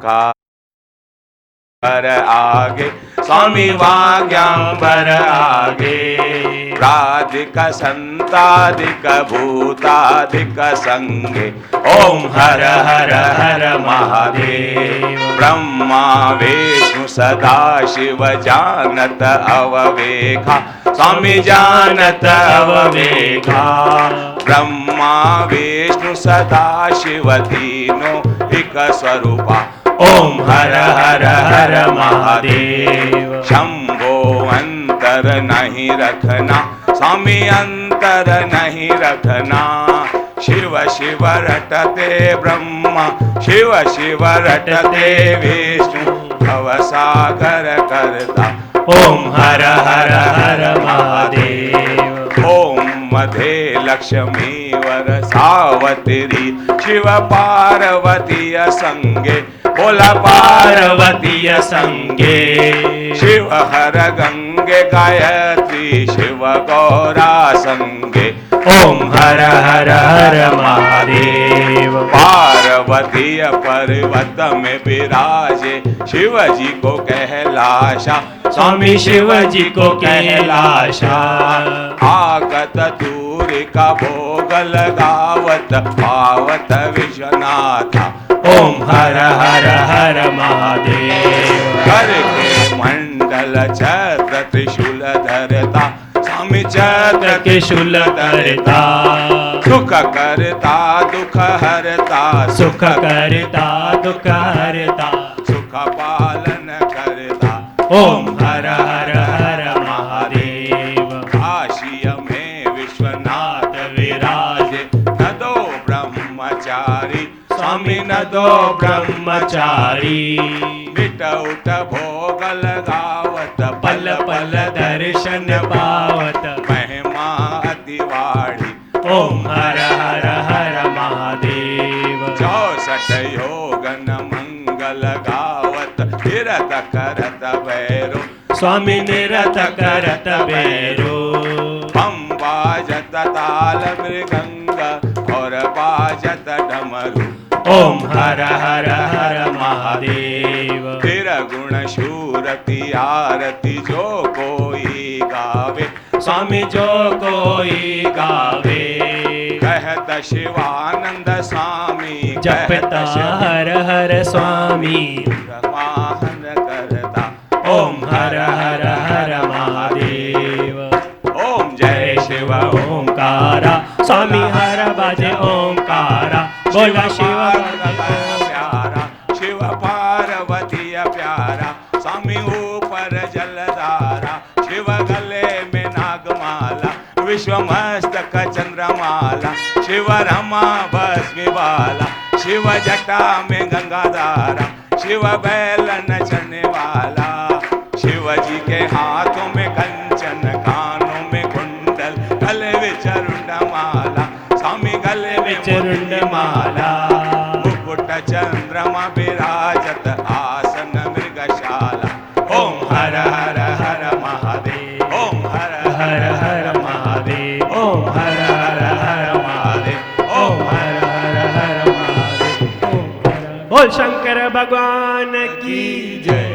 का पर आगे स्वामी वाग्यांबर आगे राधिक संतादिक भूतादिक संगे ओम हर हर हर महादेव। ब्रह्मा विष्णु सदा शिव जानत अववेखा स्वामी जानत अववेखा। ब्रह्मा विष्णु सदा शिव तीनों एक स्वरूपा ओम हर हर हर महादेव। शंभो अंतर नहीं रखना स्वामी अंतर नहीं रखना। शिव शिव रटते ब्रह्मा शिव शिव रटते विष्णु भवसागर करता ओम हर हर हर महादेव। ओम मध्ये लक्ष्मी वर सावत्री शिव पार्वती संगे बोला पार्वती संगे। शिव हर गंगे गायत्री शिव गौरा संगे ओम हर हर हर महादेव। पार्वती पर्वत में विराजे शिव जी को कैलाशा स्वामी शिव जी को कैलाशा। आगत दूरी का भोग लगावत पावत विश्वनाथा ओम हर हर हर महादेव। करके मंडल छत्र त्रिशूल धरता स्वामी छत्र त्रिशूल धरता। सुख करता दुख हरता सुख करता दुख हरता। सुख पालन करता ओम हर हर हर महादेव। काशी में विश्वनाथ विराजे न दो ब्रह्मचारी स्वामी न दो ब्रह्मचारी। मिट उठ भोग लगावत पल पल दर्शन पावत महिमा अतिवाड़ी ओम हर हर हर महादेव। 64 योगन मंगल गावत निरत करत भैरो स्वामी निरत करत भैरो। हम बाजत ताल मृगंग और बाजत डमरू ओम हर हर हर महादेव। फिर गुण शूरति आरती जो कोई गावे स्वामी जो कोई गावे। कहत शिवानंद स्वामी जपत हर हर स्वामी माहन करता ओम हर हर हर महादेव। ओम जय शिव ओंकारा स्वामी हर बाजे ओंकारा बोला शिव प्यारा शिव पार्वती प्यारा। स्वामी ऊपर जलधारा शिव गले में नागमाला विश्व मस्तक चंद्रमाला। शिव रमा भस्मी बाला शिव जटा में गंगाधारा। शिव बैलन चढ़ने वाला शिव जी के हाथों में कंचन कानों में कुंडल गले में चरुंड माला स्वामी गले में चरुंड माला। मुकुट चंद्रमा विराजत आसन मृगशाला ओम हर हर हर महादेव। ओम हर हर हर महादेव। ओम हर हर हर महादेव। ओम हर हर हर महादेव। बोल शंकर भगवान की जय।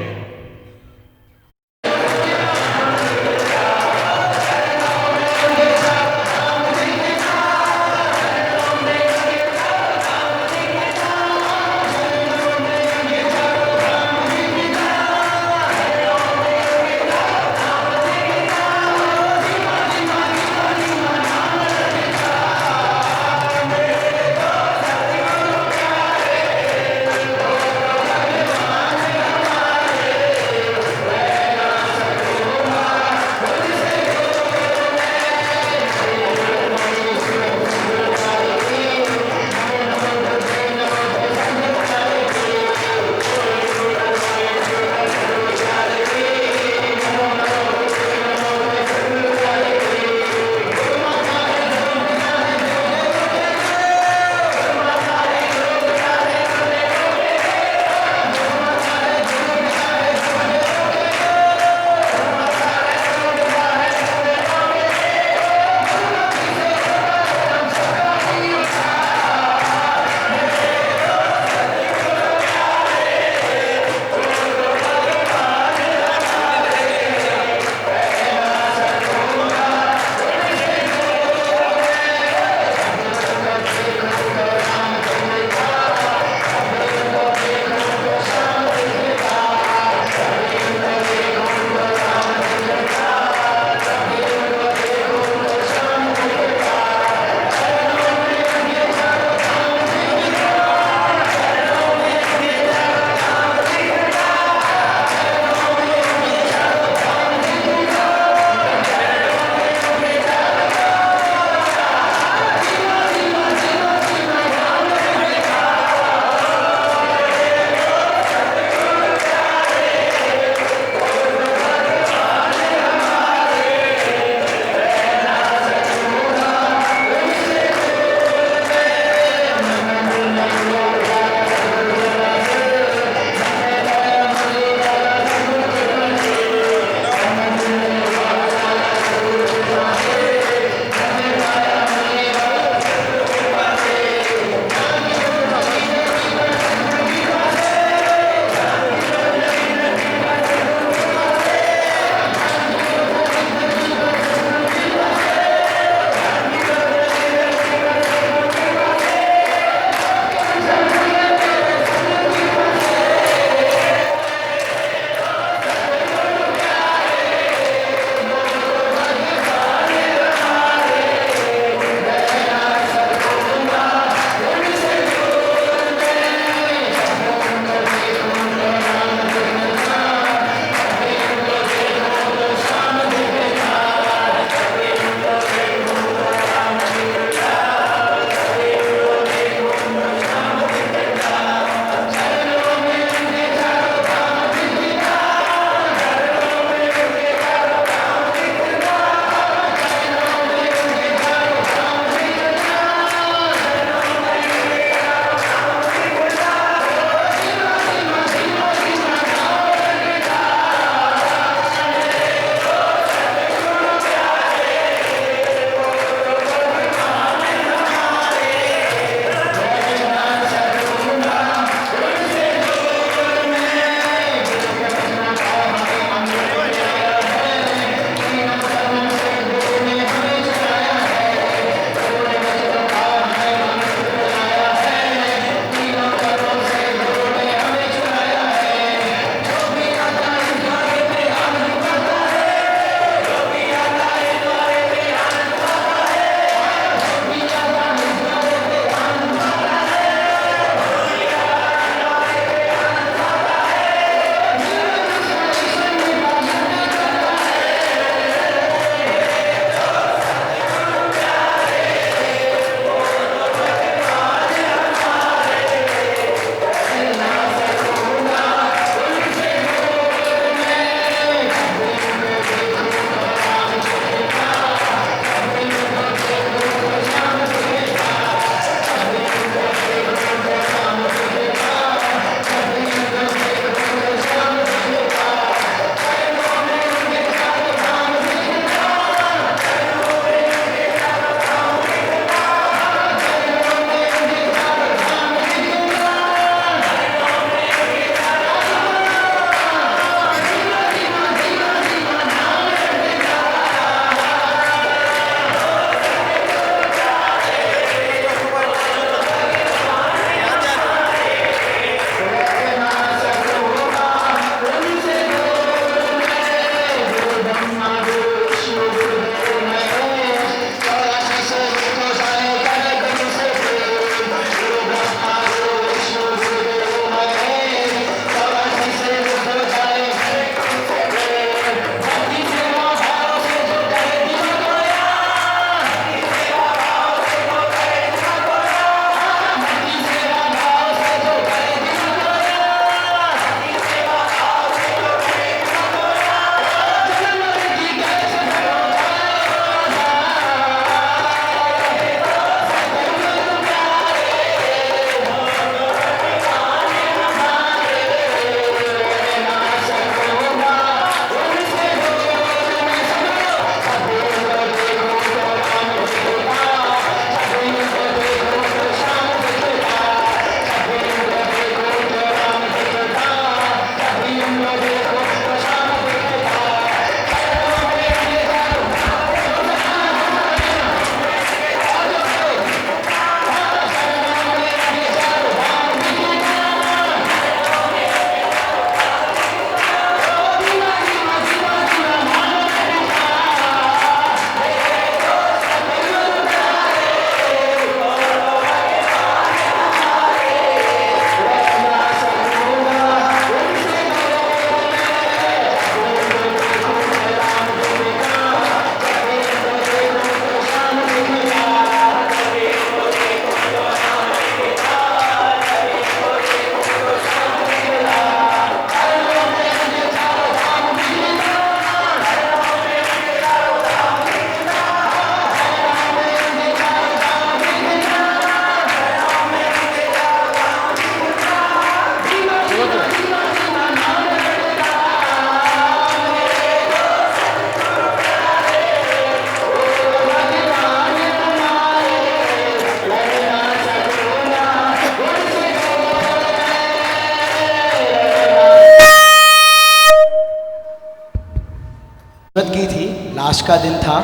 सूरत की थी, लास्ट का दिन था,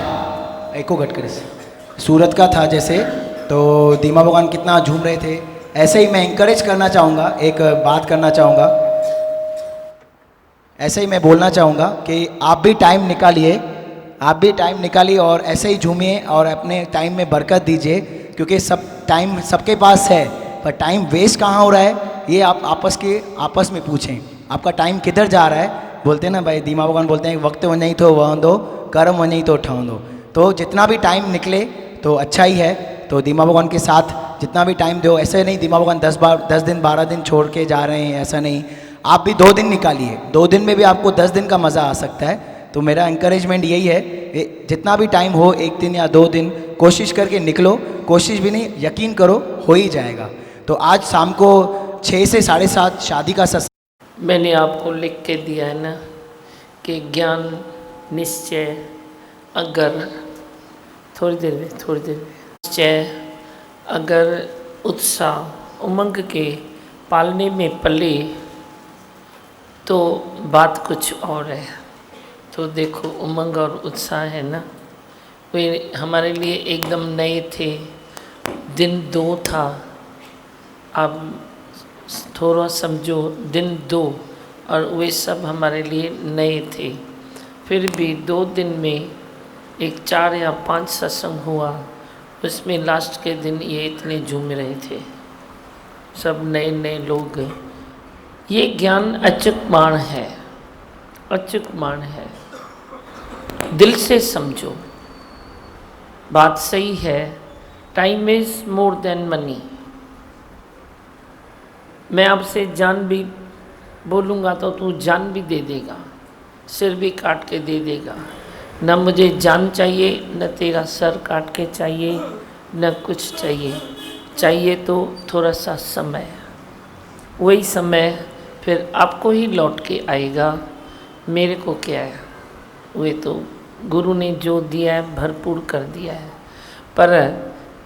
एको कट करे सूरत का था जैसे, तो दीमा भगवान कितना झूम रहे थे। ऐसे ही मैं इंकरेज करना चाहूँगा, एक बात करना चाहूँगा, ऐसे ही मैं बोलना चाहूँगा कि आप भी टाइम निकालिए, आप भी टाइम निकालिए और ऐसे ही झूमिए और अपने टाइम में बरकत दीजिए, क्योंकि सब टाइम सबके पास है, पर टाइम वेस्ट कहाँ हो रहा है ये आप आपस में पूछें। आपका टाइम किधर जा रहा है? बोलते हैं ना भाई, दीमा भगवान बोलते हैं वक्त वो नहीं तो वह दो, कर्म वो नहीं तो ठाव दो। तो जितना भी टाइम निकले तो अच्छा ही है। तो दीमा भगवान के साथ जितना भी टाइम दो, ऐसे नहीं दीमा भगवान 10 दिन 12 दिन छोड़ के जा रहे हैं, ऐसा नहीं। आप भी 2 दिन निकालिए, 2 दिन में भी आपको 10 दिन का मज़ा आ सकता है। तो मेरा इंकरेजमेंट यही है, जितना भी टाइम हो, 1 दिन या 2 दिन कोशिश करके निकलो, कोशिश भी नहीं यकीन करो हो ही जाएगा। तो आज शाम को 6 से 7:30 शादी का सत्संग। मैंने आपको लिख के दिया है ना कि ज्ञान, निश्चय, अगर थोड़ी देर में निश्चय, अगर उत्साह, उमंग के पालने में पले तो बात कुछ और है। तो देखो उमंग और उत्साह है ना, वे हमारे लिए एकदम नए थे। दिन 2 था, अब थोड़ा समझो, दिन 2 और वे सब हमारे लिए नए थे। फिर भी 2 दिन में एक 4 या 5 सत्संग हुआ, उसमें लास्ट के दिन ये इतने झूम रहे थे, सब नए नए लोग। ये ज्ञान अचूक बाण है, अचूक बाण है। दिल से समझो, बात सही है। Time is more than money. मैं आपसे जान भी बोलूँगा तो तू जान भी दे देगा, सिर भी काट के दे देगा। न मुझे जान चाहिए, न तेरा सर काट के चाहिए, न कुछ चाहिए। चाहिए तो थोड़ा सा समय, वही समय फिर आपको ही लौट के आएगा। मेरे को क्या है, वे तो गुरु ने जो दिया है भरपूर कर दिया है, पर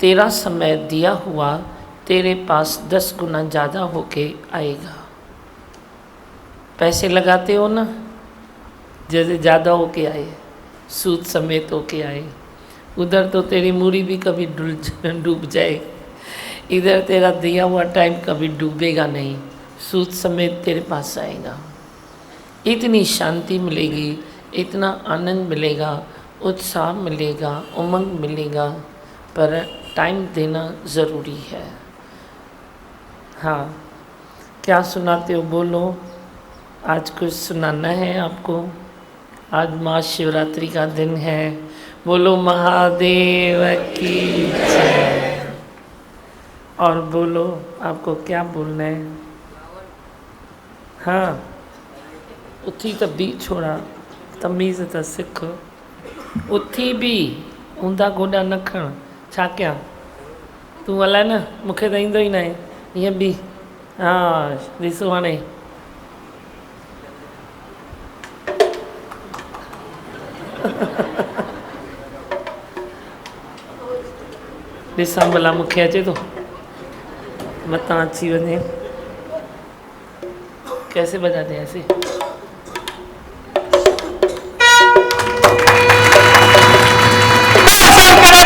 तेरा समय दिया हुआ तेरे पास 10 गुना ज़्यादा होके आएगा। पैसे लगाते हो ना, जैसे ज़्यादा होके आए, सूद समेत होके आए, उधर तो तेरी मूड़ी भी कभी डूब जाए, इधर तेरा दिया हुआ टाइम कभी डूबेगा नहीं, सूद समेत तेरे पास आएगा। इतनी शांति मिलेगी, इतना आनंद मिलेगा, उत्साह मिलेगा, उमंग मिलेगा, पर टाइम देना ज़रूरी है। हाँ, क्या सुनाते हो बोलो, आज कुछ सुनाना है आपको। आज महाशिवरात्रि का दिन है, बोलो महादेव की जय। और बोलो आपको क्या बोलना है। हाँ, उथी त बि छोड़ा, तमीज़ त सिख, उथी बि ऊंधा गोॾा न खण, छा कयां, तूं हलाए न, मूंखे त ईंदो ई न आहे, ईअं बि। हाँ, ॾिसो हाणे ॾिसां भला मूंखे अचे थो, मतां अची वञे। कैसे बजाते हैं ऐसे?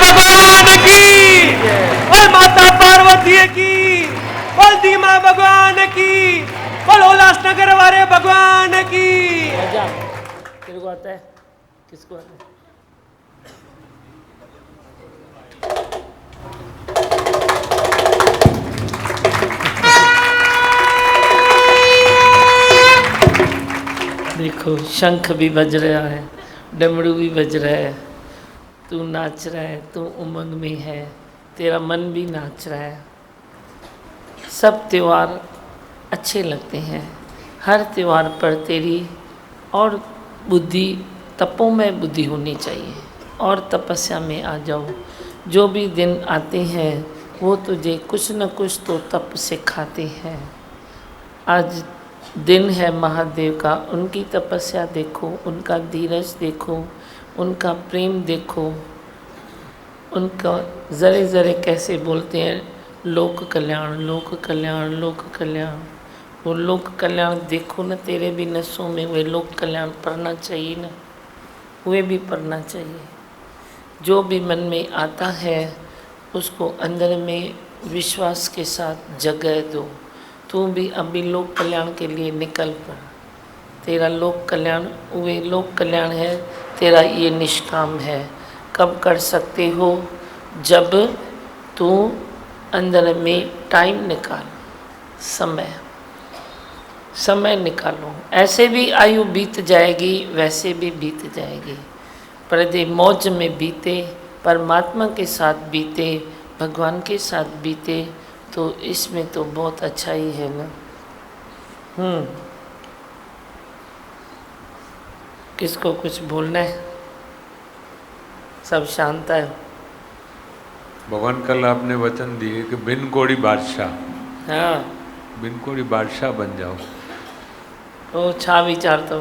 भगवान की और माता पार्वती की, बोल दीमा भगवान की, बोल उल्लासनगर वाले भगवान की। बजा, तेरे को आता है? किसको आता है? देखो शंख भी बज रहा है, डमरू भी बज रहा है, तू नाच रहा है, तू उमंग में है, तेरा मन भी नाच रहा है। सब त्यौहार अच्छे लगते हैं, हर त्यौहार पर तेरी और बुद्धि, तपों में बुद्धि होनी चाहिए और तपस्या में आ जाओ। जो भी दिन आते हैं वो तुझे कुछ न कुछ तो तप सिखाते हैं। आज दिन है महादेव का, उनकी तपस्या देखो, उनका धीरज देखो, उनका प्रेम देखो, उनका ज़रे ज़रे कैसे बोलते हैं, लोक कल्याण, लोक कल्याण, लोक कल्याण। वो लोक कल्याण देखो न, तेरे भी नसों में वे लोक कल्याण पढ़ना चाहिए ना। वे भी पढ़ना चाहिए। जो भी मन में आता है उसको अंदर में विश्वास के साथ जगह दो। तू भी अभी लोक कल्याण के लिए निकल पड़। तेरा लोक कल्याण वे लोक कल्याण है, तेरा ये निष्काम है। कब कर सकते हो? जब तू अंदर में टाइम निकाल, समय निकालो। ऐसे भी आयु बीत जाएगी, वैसे भी बीत जाएगी, पर यदि मौज में बीते, परमात्मा के साथ बीते, भगवान के साथ बीते, तो इसमें तो बहुत अच्छा ही है ना। किसको कुछ बोलना है? सब शांत है। भगवान कल आपने वचन दिए कि बिन कोड़ी बादशाह, हाँ, बिन कोड़ी बादशाह बन जाओ। वो छा विचार तो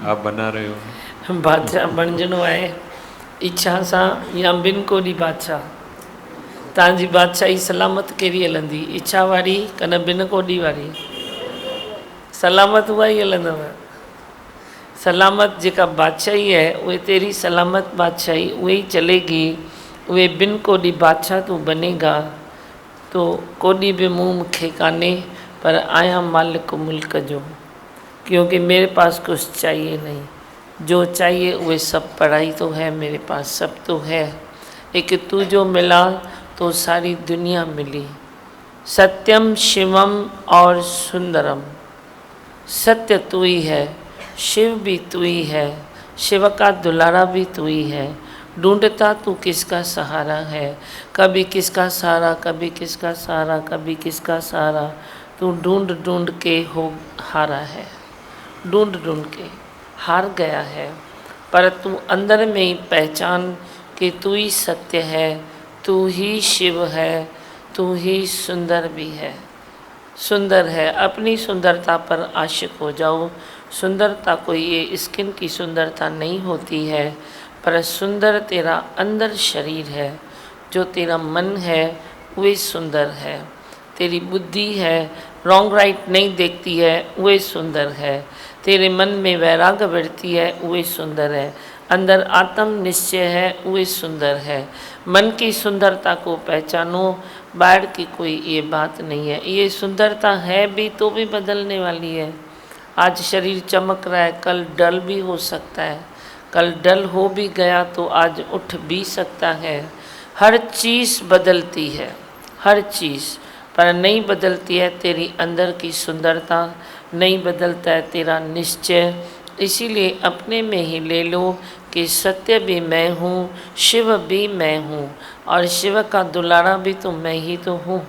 आप बना रहे हो। बादशाह बणजणो आहे इच्छा सां या बिन कोड़ी बादशाह। तव्हांजी बादशाही सलामत कहिड़ी हलंदी? इच्छा वारी कन बिन कोड़ी वारी? सलामत उहा ई हलंदव। सलामत जेका बादशाही है उहे तेरी सलामत बादशाही उहे ही चलेगी। उहे बिन कोड़ी बादशाह तू बनेगा तो कोड़ी भी मुँह मूंखे काने, पर आया मालिक मुल्क जो, क्योंकि मेरे पास कुछ चाहिए नहीं। जो चाहिए वह सब पढ़ाई तो है मेरे पास, सब तो है। एक तू जो मिला तो सारी दुनिया मिली। सत्यम शिवम और सुंदरम, सत्य तू ही है, शिव भी तू ही है, शिव का दुलारा भी तू ही है। ढूंढता तू किसका सहारा है, कभी किसका सहारा, कभी किसका सहारा, कभी किसका सहारा। तू ढूंढ ढूंढ के हो हारा है, ढूंढ ढूंढ के हार गया है। पर तू अंदर में ही पहचान कि तू ही सत्य है, तू ही शिव है, तू ही सुंदर भी है। सुंदर है, अपनी सुंदरता पर आशिक हो जाओ। सुंदरता कोई ये स्किन की सुंदरता नहीं होती है, पर सुंदर तेरा अंदर शरीर है। जो तेरा मन है वही सुंदर है। तेरी बुद्धि है, रॉन्ग राइट नहीं देखती है, वही सुंदर है। तेरे मन में वैराग्य बढ़ती है, वही सुंदर है। अंदर आत्म निश्चय है, वही सुंदर है। मन की सुंदरता को पहचानो, बाहर की कोई ये बात नहीं है। ये सुंदरता है भी तो भी बदलने वाली है। आज शरीर चमक रहा है, कल डल भी हो सकता है। कल डल हो भी गया तो आज उठ भी सकता है। हर चीज़ बदलती है, हर चीज़, पर नहीं बदलती है तेरी अंदर की सुंदरता, नहीं बदलता है तेरा निश्चय। इसीलिए अपने में ही ले लो कि सत्य भी मैं हूँ, शिव भी मैं हूँ, और शिव का दुलारा भी तो मैं ही तो हूँ।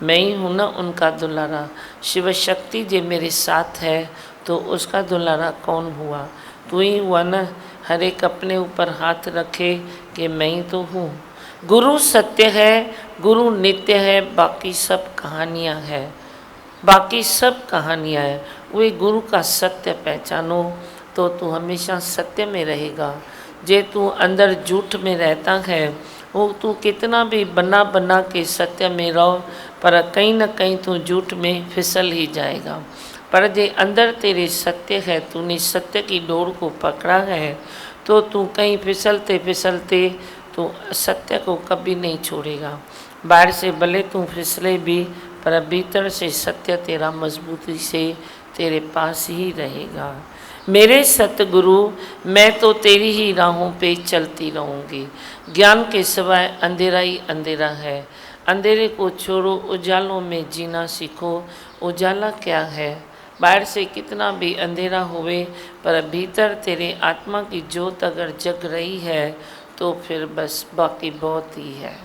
मैं ही हूँ ना उनका दुलारा। शिव शक्ति जो मेरे साथ है तो उसका दुलारा कौन हुआ? तू ही हुआ ना। हर एक अपने ऊपर हाथ रखे कि मैं ही तो हूँ। गुरु सत्य है, गुरु नित्य है, बाकी सब कहानियाँ है, बाकी सब कहानियाँ है। वही गुरु का सत्य पहचानो तो तू हमेशा सत्य में रहेगा। जे तू अंदर झूठ में रहता है, वो तू कितना भी बना बना के सत्य में रहो, पर कहीं ना कहीं तू झूठ में फिसल ही जाएगा। पर जे अंदर तेरे सत्य है, तूने सत्य की डोर को पकड़ा है, तो तू कहीं फिसलते फिसलते तू सत्य को कभी नहीं छोड़ेगा। बाहर से भले तू फिसले भी, पर भीतर से सत्य तेरा मजबूती से तेरे पास ही रहेगा। मेरे सतगुरु, मैं तो तेरी ही राहों पे चलती रहूँगी। ज्ञान के सिवाय अंधेरा ही अंधेरा है। अंधेरे को छोड़ो, उजालों में जीना सीखो। उजाला क्या है? बाहर से कितना भी अंधेरा होवे, पर भीतर तेरे आत्मा की ज्योत अगर जग रही है तो फिर बस बाकी बहुत ही है,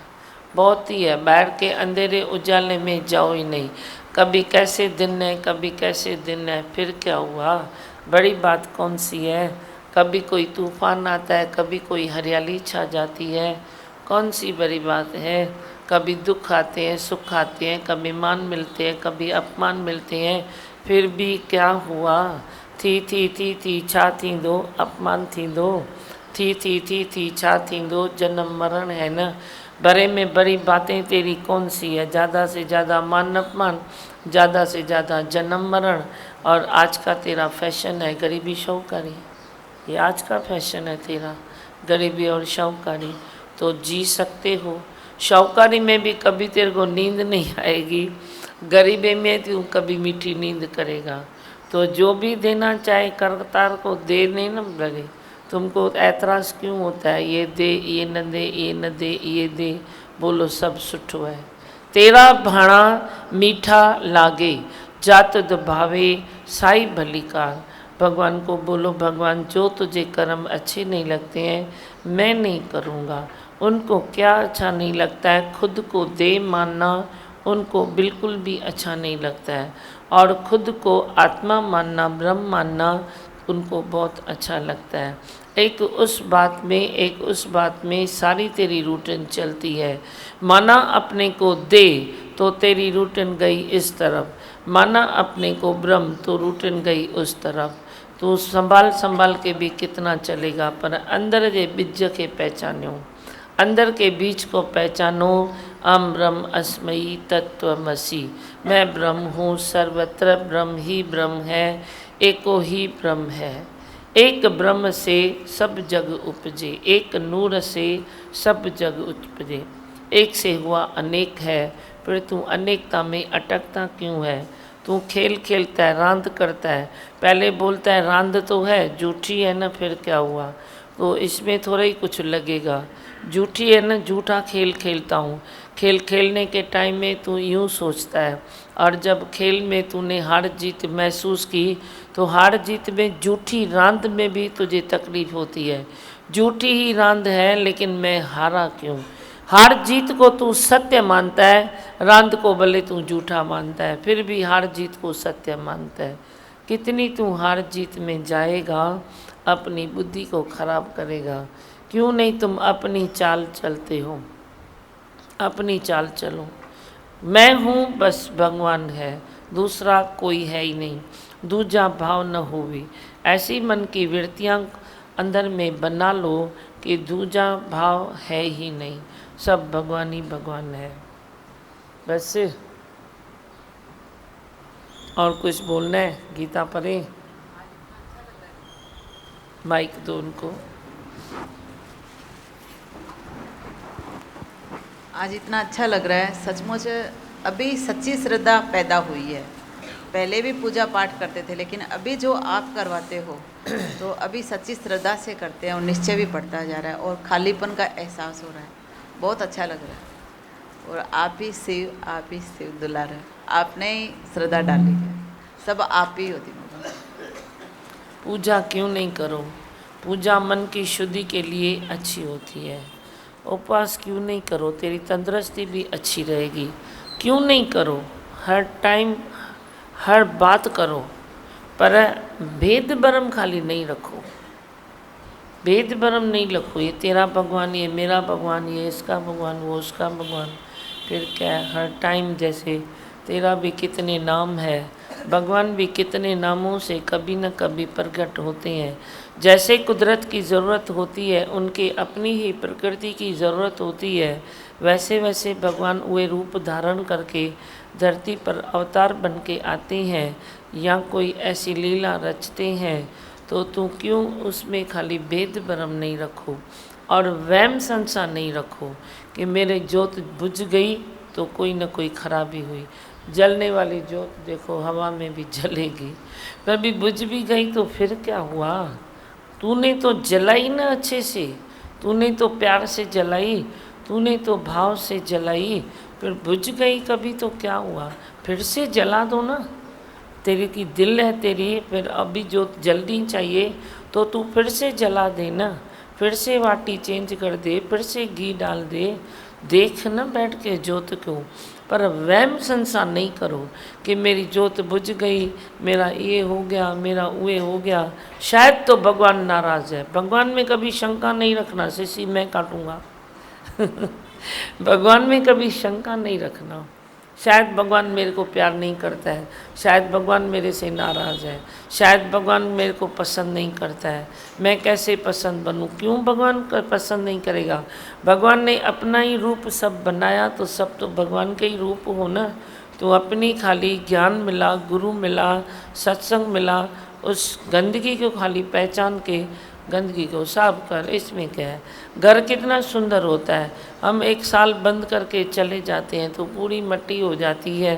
बहुत ही है। बाहर के अंधेरे उजाले में जाओ ही नहीं। कभी कैसे दिन है, कभी कैसे दिन है, फिर क्या हुआ? बड़ी बात कौन सी है? कभी कोई तूफान आता है, कभी कोई हरियाली छा जाती है, कौन सी बड़ी बात है? कभी दुख आते हैं, सुख आते हैं, कभी मान मिलते हैं, कभी अपमान मिलते हैं, फिर भी क्या हुआ? थी छा थींदो, अपमान थींदो, थी छा थींदो, जन्म मरण है न। बड़े में बड़ी बातें तेरी कौन सी है? ज़्यादा से ज़्यादा मान अपमान, ज़्यादा से ज़्यादा जन्म मरण, और आज का तेरा फैशन है गरीबी शौकारी। ये आज का फैशन है तेरा, गरीबी और शाहूकारी। तो जी सकते हो, शाहूकारी में भी कभी तेरे को नींद नहीं आएगी, गरीबी में तू कभी मीठी नींद करेगा। तो जो भी देना चाहे करतार को देने न लगे। तुमको ऐतराज़ क्यों होता है, ये दे, ये न दे, ये न दे, ये दे, बोलो सब सुठो है। तेरा भाणा मीठा लागे, जात भावे साई भलीकार। भगवान को बोलो, भगवान जो तुझे कर्म अच्छे नहीं लगते हैं मैं नहीं करूँगा। उनको क्या अच्छा नहीं लगता है, खुद को दे मानना उनको बिल्कुल भी अच्छा नहीं लगता है, और खुद को आत्मा मानना, ब्रह्म मानना उनको बहुत अच्छा लगता है। एक उस बात में सारी तेरी रूटीन चलती है। माना अपने को दे तो तेरी रूटीन गई इस तरफ, माना अपने को ब्रह्म तो रूटीन गई उस तरफ। तो संभाल के भी कितना चलेगा, पर अंदर के बीज के पहचानो, अंदर के बीज को पहचानो। अम ब्रह्म अस्मयी तत्वमसि, मैं ब्रह्म हूँ, सर्वत्र ब्रह्म ही ब्रह्म है, एको ही ब्रह्म है। एक ब्रह्म से सब जग उपजे, एक नूर से सब जग उपजे। एक से हुआ अनेक है, फिर तू अनेकता में अटकता क्यों है? तू खेल खेलता है, रांद करता है, पहले बोलता है रांद तो है, झूठी है ना, फिर क्या हुआ? तो इसमें थोड़ा ही कुछ लगेगा, झूठी है ना, झूठा खेल खेलता हूँ। खेल खेलने के टाइम में तू यूँ सोचता है, और जब खेल में तूने हार जीत महसूस की तो हार जीत में झूठी रांद में भी तुझे तकलीफ होती है। झूठी ही रांद है, लेकिन मैं हारा क्यों? हार जीत को तू सत्य मानता है, रांद को भले तू झूठा मानता है, फिर भी हार जीत को सत्य मानता है। कितनी तू हार जीत में जाएगा, अपनी बुद्धि को खराब करेगा। क्यों नहीं तुम अपनी चाल चलते हो? अपनी चाल चलो। मैं हूँ बस भगवान है, दूसरा कोई है ही नहीं, दूजा भाव न होवे। ऐसी मन की वृत्तियाँ अंदर में बना लो कि दूजा भाव है ही नहीं, सब भगवान ही भगवान है। बस और कुछ बोलना है? गीता पढ़े, माइक दो उनको। आज इतना अच्छा लग रहा है, सचमुच अभी सच्ची श्रद्धा पैदा हुई है। पहले भी पूजा पाठ करते थे, लेकिन अभी जो आप करवाते हो तो अभी सच्ची श्रद्धा से करते हैं, और निश्चय भी बढ़ता जा रहा है, और खालीपन का एहसास हो रहा है। बहुत अच्छा लग रहा है। और आप ही शिव दुलार है, आपने ही श्रद्धा डाली है, सब आप ही होती है। पूजा क्यों नहीं करो? पूजा मन की शुद्धि के लिए अच्छी होती है। उपवास क्यों नहीं करो? तेरी तंदुरुस्ती भी अच्छी रहेगी। क्यों नहीं करो? हर टाइम हर बात करो, पर भेद भरम खाली नहीं रखो। भेद भरम नहीं रखो, ये तेरा भगवान, ये मेरा भगवान, ये इसका भगवान, वो उसका भगवान। फिर क्या हर टाइम जैसे तेरा भी कितने नाम है, भगवान भी कितने नामों से कभी न कभी प्रकट होते हैं। जैसे कुदरत की ज़रूरत होती है, उनके अपनी ही प्रकृति की ज़रूरत होती है, वैसे वैसे भगवान वे रूप धारण करके धरती पर अवतार बन के आते हैं, या कोई ऐसी लीला रचते हैं। तो तू क्यों उसमें खाली भेद भरम नहीं रखो, और वहम संशय नहीं रखो कि मेरे ज्योत बुझ गई तो कोई न कोई खराबी हुई। जलने वाली ज्योत देखो हवा में भी जलेगी, कभी बुझ भी गई तो फिर क्या हुआ? तूने तो जलाई ना अच्छे से, तूने तो प्यार से जलाई, तूने तो भाव से जलाई, फिर बुझ गई कभी तो क्या हुआ? फिर से जला दो ना। तेरी की दिल है तेरी, फिर अभी जो जल्दी चाहिए तो तू फिर से जला दे ना, फिर से वाटी चेंज कर दे, फिर से घी डाल दे। देख न बैठ के ज्योत को, पर वहम संसार नहीं करो कि मेरी ज्योत बुझ गई, मेरा ये हो गया, मेरा वो हो गया। शायद तो भगवान नाराज़ है। भगवान में कभी शंका नहीं रखना, सिसी मैं काटूंगा भगवान में कभी शंका नहीं रखना। शायद भगवान मेरे को प्यार नहीं करता है, शायद भगवान मेरे से नाराज़ है, शायद भगवान मेरे को पसंद नहीं करता है। मैं कैसे पसंद बनूं? क्यों भगवान पसंद नहीं करेगा? भगवान ने अपना ही रूप सब बनाया, तो सब तो भगवान के ही रूप हो ना। तो अपनी खाली ज्ञान मिला, गुरु मिला, सत्संग मिला, उस गंदगी को खाली पहचान के गंदगी को साफ कर। इसमें क्या है, घर कितना सुंदर होता है। हम 1 साल बंद करके चले जाते हैं तो पूरी मिट्टी हो जाती है,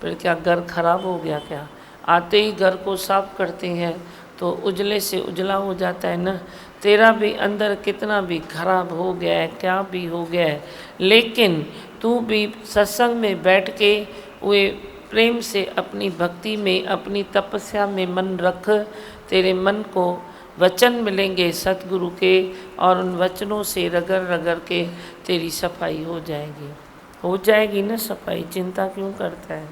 फिर क्या घर खराब हो गया क्या? आते ही घर को साफ करते हैं तो उजले से उजला हो जाता है ना। तेरा भी अंदर कितना भी खराब हो गया है, क्या भी हो गया है, लेकिन तू भी सत्संग में बैठ के वे प्रेम से अपनी भक्ति में, अपनी तपस्या में मन रख। तेरे मन को वचन मिलेंगे सतगुरु के, और उन वचनों से रगड़ रगड़ के तेरी सफाई हो जाएगी। हो जाएगी ना सफाई, चिंता क्यों करता है?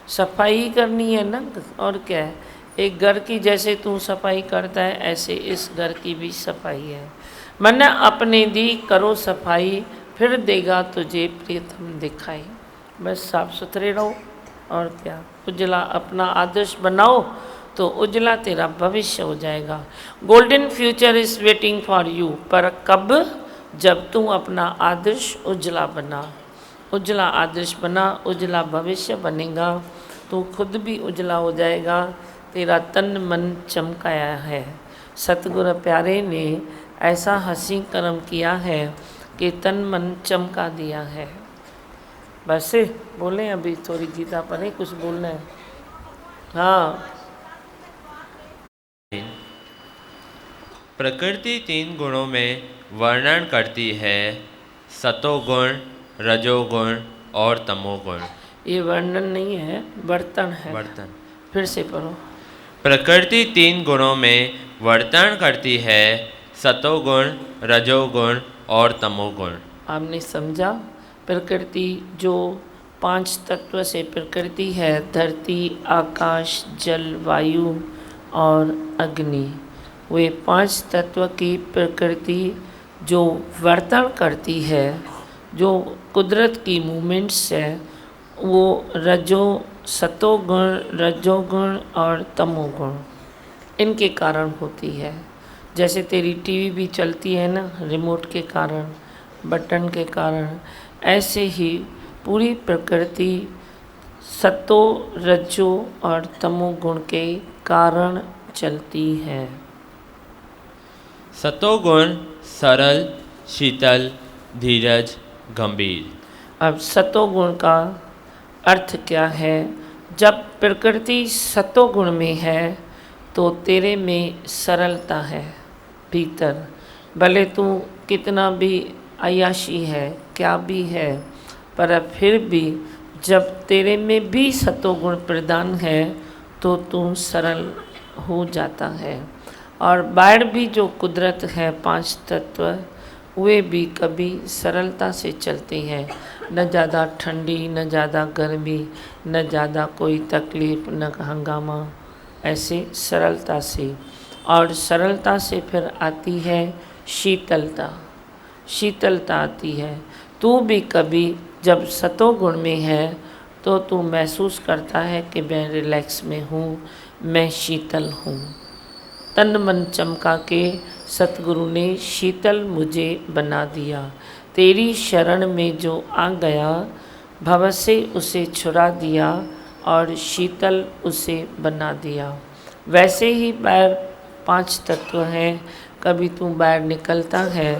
सफाई ही करनी है ना, और क्या है। एक घर की जैसे तू सफाई करता है, ऐसे इस घर की भी सफाई है। मन अपने दी करो सफाई, फिर देगा तुझे प्रियतम दिखाई। बस साफ सुथरे रहो, और क्या। उजला अपना आदर्श बनाओ तो उजला तेरा भविष्य हो जाएगा। Golden future is waiting for you. पर कब? जब तू अपना आदर्श उजला बना। उजला आदर्श बना, उजला भविष्य बनेगा, तो खुद भी उजला हो जाएगा। तेरा तन मन चमकाया है। सतगुरु प्यारे ने ऐसा हसीन कर्म किया है कि तन मन चमका दिया है। बस बोलें, अभी थोड़ी गीता पढ़ें, कुछ बोलना है? हाँ। प्रकृति 3 गुणों में वर्णन करती है, सतोगुण, रजोगुण और तमोगुण। ये वर्णन नहीं है, बर्तन है। वर्तन। फिर से पढ़ो। प्रकृति 3 गुणों में वर्तन करती है, सतोगुण, रजोगुण और तमोगुण। आपने समझा? प्रकृति जो 5 तत्व से प्रकृति है, धरती, आकाश, जल, वायु और अग्नि, वे 5 तत्व की प्रकृति जो वर्तन करती है, जो कुदरत की मूवमेंट्स है, वो सतोगुण, रजोगुण और तमोगुण, इनके कारण होती है। जैसे तेरी टीवी भी चलती है ना, रिमोट के कारण, बटन के कारण, ऐसे ही पूरी प्रकृति सतो, रजो और तमोगुण के कारण चलती है। सतोगुण सरल, शीतल, धीरज, गंभीर। अब सतोगुण का अर्थ क्या है? जब प्रकृति सतोगुण में है तो तेरे में सरलता है भीतर। भले तू कितना भी अय्याशी है, क्या भी है, पर फिर भी जब तेरे में भी सतोगुण प्रदान है तो तू सरल हो जाता है। और बाहर भी जो कुदरत है, 5 तत्व, वे भी कभी सरलता से चलते हैं। न ज़्यादा ठंडी, न ज़्यादा गर्मी, न ज़्यादा कोई तकलीफ़, न हंगामा, ऐसे सरलता से। और सरलता से फिर आती है शीतलता। शीतलता आती है। तू भी कभी जब सतोगुण में है तो तू महसूस करता है कि मैं रिलैक्स में हूँ, मैं शीतल हूँ। तन मन चमका के सतगुरु ने शीतल मुझे बना दिया। तेरी शरण में जो आ गया, भव से उसे छुड़ा दिया और शीतल उसे बना दिया। वैसे ही बाहर 5 तत्व हैं। कभी तू बाहर निकलता है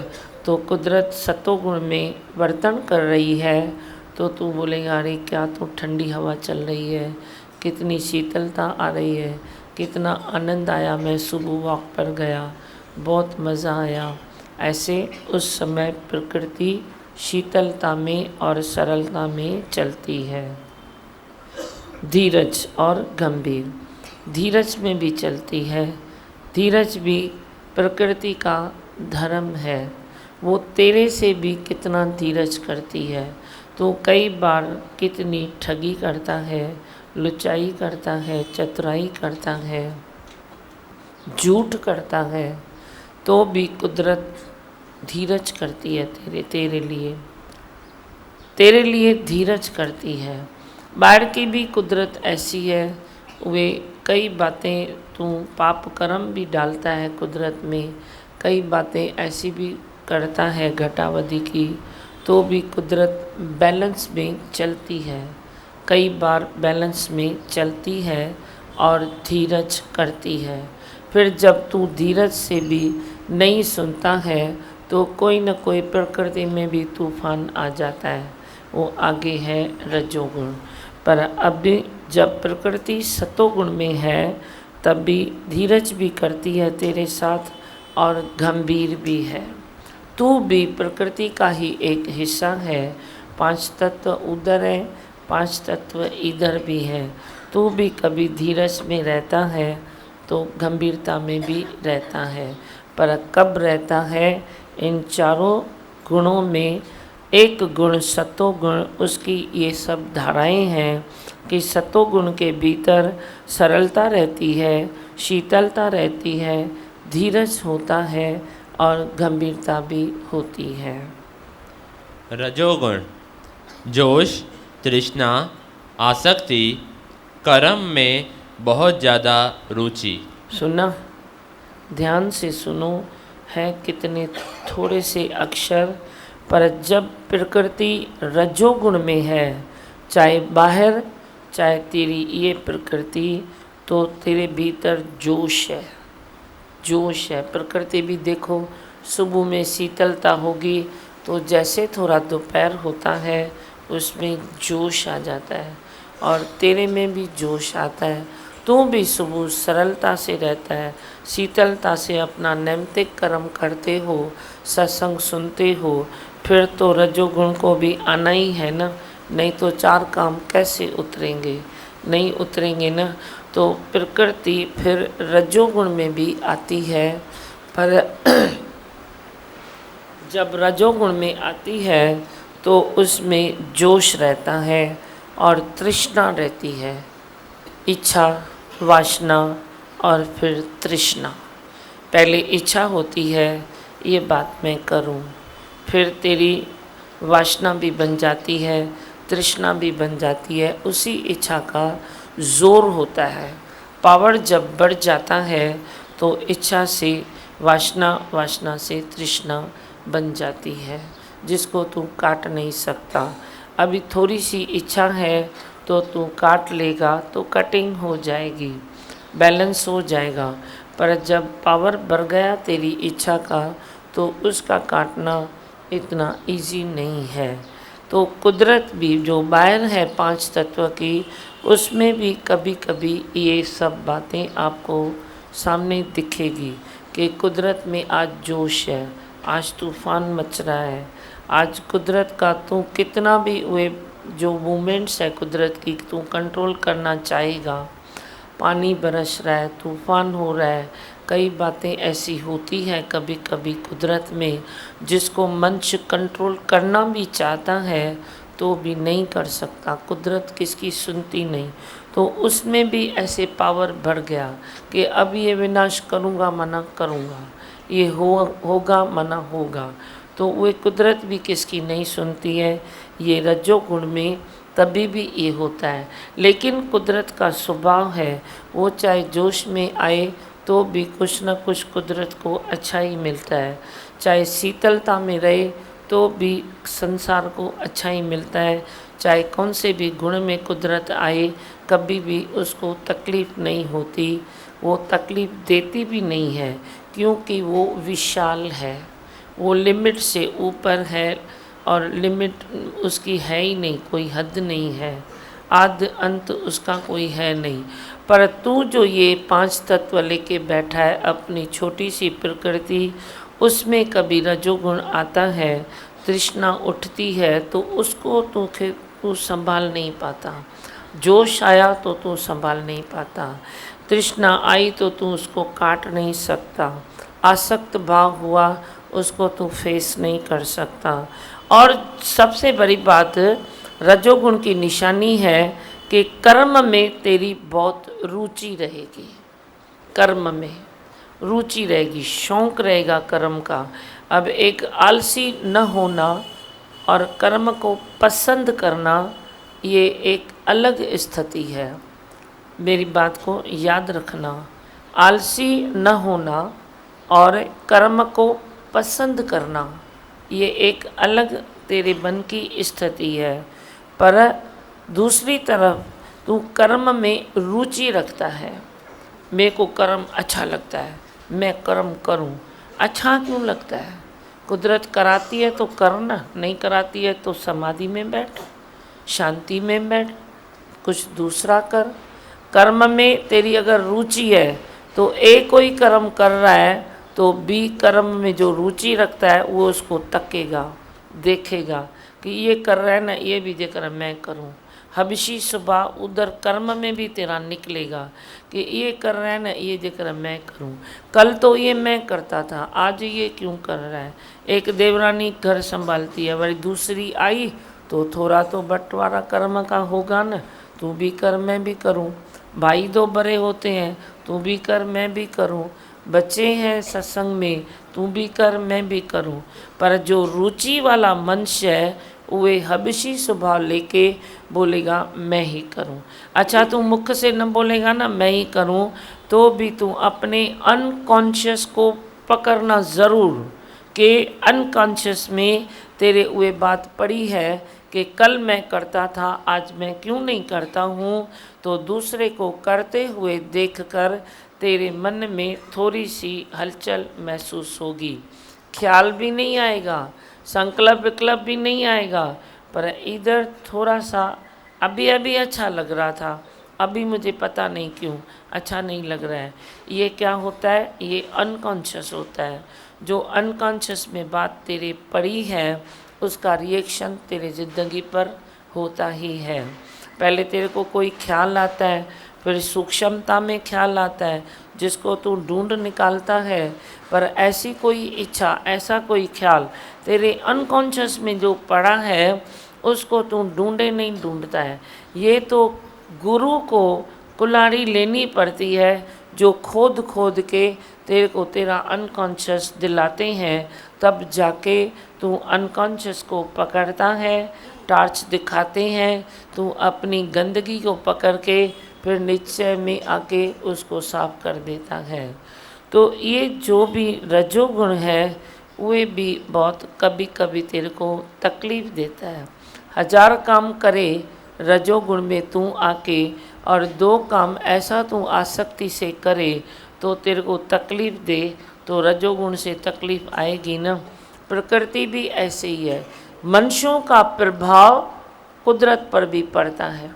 तो कुदरत सतोगुण में वर्तन कर रही है तो तू बोलेगा, अरे क्या तो ठंडी हवा चल रही है, कितनी शीतलता आ रही है, कितना आनंद आया, मैं सुबह वॉक पर गया, बहुत मज़ा आया। ऐसे उस समय प्रकृति शीतलता में और सरलता में चलती है। धीरज और गंभीर, धीरज में भी चलती है। धीरज भी प्रकृति का धर्म है। वो तेरे से भी कितना धीरज करती है। तो कई बार कितनी ठगी करता है, लुचाई करता है, चतुराई करता है, झूठ करता है, तो भी कुदरत धीरज करती है तेरे लिए धीरज करती है। बाहर की भी कुदरत ऐसी है, वे कई बातें तू पाप कर्म भी डालता है कुदरत में, कई बातें ऐसी भी करता है घटावधि की, तो भी कुदरत बैलेंस में चलती है। कई बार बैलेंस में चलती है और धीरज करती है। फिर जब तू धीरज से भी नहीं सुनता है तो कोई न कोई प्रकृति में भी तूफान आ जाता है, वो आगे है रजोगुण। पर अभी जब प्रकृति सतोगुण में है तब भी धीरज भी करती है तेरे साथ और गंभीर भी है। तू भी प्रकृति का ही एक हिस्सा है। 5 तत्व उधर है, 5 तत्व इधर भी है। तू भी कभी धीरज में रहता है तो गंभीरता में भी रहता है, पर कब रहता है? इन चारों गुणों में एक गुण सतोगुण, उसकी ये सब धाराएं हैं कि सतोगुण के भीतर सरलता रहती है, शीतलता रहती है, धीरज होता है और गंभीरता भी होती है। रजोगुण जोश, तृष्णा, आसक्ति, कर्म में बहुत ज़्यादा रुचि। सुना, ध्यान से सुनो, है कितने थोड़े से अक्षर, पर जब प्रकृति रजोगुण में है, चाहे बाहर चाहे तेरी ये प्रकृति, तो तेरे भीतर जोश है, जोश है। प्रकृति भी देखो, सुबह में शीतलता होगी तो जैसे थोड़ा दोपहर होता है उसमें जोश आ जाता है, और तेरे में भी जोश आता है। तू भी सुबह सरलता से रहता है, शीतलता से अपना नैमित्तिक कर्म करते हो, सत्संग सुनते हो, फिर तो रजोगुण को भी आना ही है ना, नहीं तो 4 काम कैसे उतरेंगे? नहीं उतरेंगे ना। तो प्रकृति फिर रजोगुण में भी आती है, पर जब रजोगुण में आती है तो उसमें जोश रहता है और तृष्णा रहती है, इच्छा, वासना और फिर तृष्णा। पहले इच्छा होती है ये बात मैं करूं, फिर तेरी वासना भी बन जाती है, तृष्णा भी बन जाती है। उसी इच्छा का जोर होता है। पावर जब बढ़ जाता है तो इच्छा से वासना, वासना से तृष्णा बन जाती है, जिसको तू काट नहीं सकता। अभी थोड़ी सी इच्छा है तो तू काट लेगा तो कटिंग हो जाएगी, बैलेंस हो जाएगा। पर जब पावर बढ़ गया तेरी इच्छा का तो उसका काटना इतना इजी नहीं है। तो कुदरत भी जो बाहर है 5 तत्व की, उसमें भी कभी कभी ये सब बातें आपको सामने दिखेगी कि कुदरत में आज जोश है, आज तूफान मच रहा है। आज कुदरत का तू कितना भी वे जो मूवमेंट्स है कुदरत की तू कंट्रोल करना चाहेगा, पानी बरस रहा है, तूफान हो रहा है, कई बातें ऐसी होती हैं कभी कभी कुदरत में जिसको मनुष्य कंट्रोल करना भी चाहता है तो भी नहीं कर सकता। कुदरत किसकी सुनती नहीं। तो उसमें भी ऐसे पावर बढ़ गया कि अब ये विनाश करूँगा मना करूँगा, ये होगा मना होगा। तो वे कुदरत भी किसकी नहीं सुनती है। ये रजोगुण में तभी भी ये होता है। लेकिन कुदरत का स्वभाव है, वो चाहे जोश में आए तो भी कुछ न कुछ कुदरत को अच्छा ही मिलता है, चाहे शीतलता में रहे तो भी संसार को अच्छा ही मिलता है। चाहे कौन से भी गुण में कुदरत आए कभी भी उसको तकलीफ़ नहीं होती, वो तकलीफ़ देती भी नहीं है, क्योंकि वो विशाल है, वो लिमिट से ऊपर है और लिमिट उसकी है ही नहीं, कोई हद नहीं है, आद अंत उसका कोई है नहीं। पर तू जो ये 5 तत्व लेके बैठा है अपनी छोटी सी प्रकृति, उसमें कभी रजोगुण आता है, तृष्णा उठती है तो उसको तू संभाल नहीं पाता। जोश आया तो तू संभाल नहीं पाता, तृष्णा आई तो तू उसको काट नहीं सकता, आसक्त भाव हुआ उसको तू फेस नहीं कर सकता। और सबसे बड़ी बात रजोगुण की निशानी है कि कर्म में तेरी बहुत रुचि रहेगी, कर्म में रुचि रहेगी, शौक रहेगा कर्म का। अब एक आलसी न होना और कर्म को पसंद करना ये एक अलग स्थिति है। मेरी बात को याद रखना, आलसी न होना और कर्म को पसंद करना ये एक अलग तेरे मन की स्थिति है। पर दूसरी तरफ तू कर्म में रुचि रखता है, मेरे को कर्म अच्छा लगता है, मैं कर्म करूं। अच्छा क्यों लगता है? कुदरत कराती है तो करना, नहीं कराती है तो समाधि में बैठ, शांति में बैठ, कुछ दूसरा कर। कर्म में तेरी अगर रुचि है तो एक कोई कर्म कर रहा है तो बी कर्म में जो रुचि रखता है वो उसको तकेगा, देखेगा कि ये कर रहा है ना, ये भी देकर मैं करूं। हबशी सुबह उधर कर्म में भी तेरा निकलेगा कि ये कर रहा है ना, ये देकर मैं करूं। कल तो ये मैं करता था, आज ये क्यों कर रहा है। एक देवरानी घर संभालती है, वही दूसरी आई तो थोड़ा तो बंटवारा कर्म का होगा ना, तू भी कर मैं भी करूं। भाई दो बड़े होते हैं, तू भी कर मैं भी करूं। बच्चे हैं सत्संग में, तू भी कर मैं भी करूं। पर जो रुचि वाला मनुष्य है वे हबशी स्वभाव लेके बोलेगा मैं ही करूं। अच्छा तू मुख से न बोलेगा ना मैं ही करूं, तो भी तू अपने अनकॉन्शियस को पकड़ना ज़रूर कि अनकॉन्शियस में तेरे वे बात पड़ी है कि कल मैं करता था आज मैं क्यों नहीं करता हूँ। तो दूसरे को करते हुए देखकर तेरे मन में थोड़ी सी हलचल महसूस होगी, ख्याल भी नहीं आएगा, संकल्प विकल्प भी नहीं आएगा, पर इधर थोड़ा सा अभी अभी अच्छा लग रहा था, अभी मुझे पता नहीं क्यों अच्छा नहीं लग रहा है। ये क्या होता है? ये अनकॉन्शियस होता है। जो अनकॉन्शियस में बात तेरे पड़ी है उसका रिएक्शन तेरे ज़िंदगी पर होता ही है। पहले तेरे को कोई ख्याल आता है, फिर सूक्ष्मता में ख्याल आता है जिसको तू ढूंढ निकालता है, पर ऐसी कोई इच्छा, ऐसा कोई ख्याल तेरे अनकॉन्शियस में जो पड़ा है उसको तू ढूंढे नहीं ढूंढता है। ये तो गुरु को कुल्हाड़ी लेनी पड़ती है जो खोद खोद के तेरे को तेरा अनकॉन्शियस दिलाते हैं, तब जाके तू अनकॉन्शियस को पकड़ता है, टार्च दिखाते हैं, तू अपनी गंदगी को पकड़ के फिर निश्चय में आके उसको साफ कर देता है। तो ये जो भी रजोगुण है वे भी बहुत कभी कभी तेरे को तकलीफ़ देता है। 1000 काम करे रजोगुण में तू आके और 2 काम ऐसा तू आसक्ति से करे तो तेरे को तकलीफ़ दे, तो रजोगुण से तकलीफ़ आएगी ना। प्रकृति भी ऐसे ही है, मनुष्यों का प्रभाव कुदरत पर भी पड़ता है,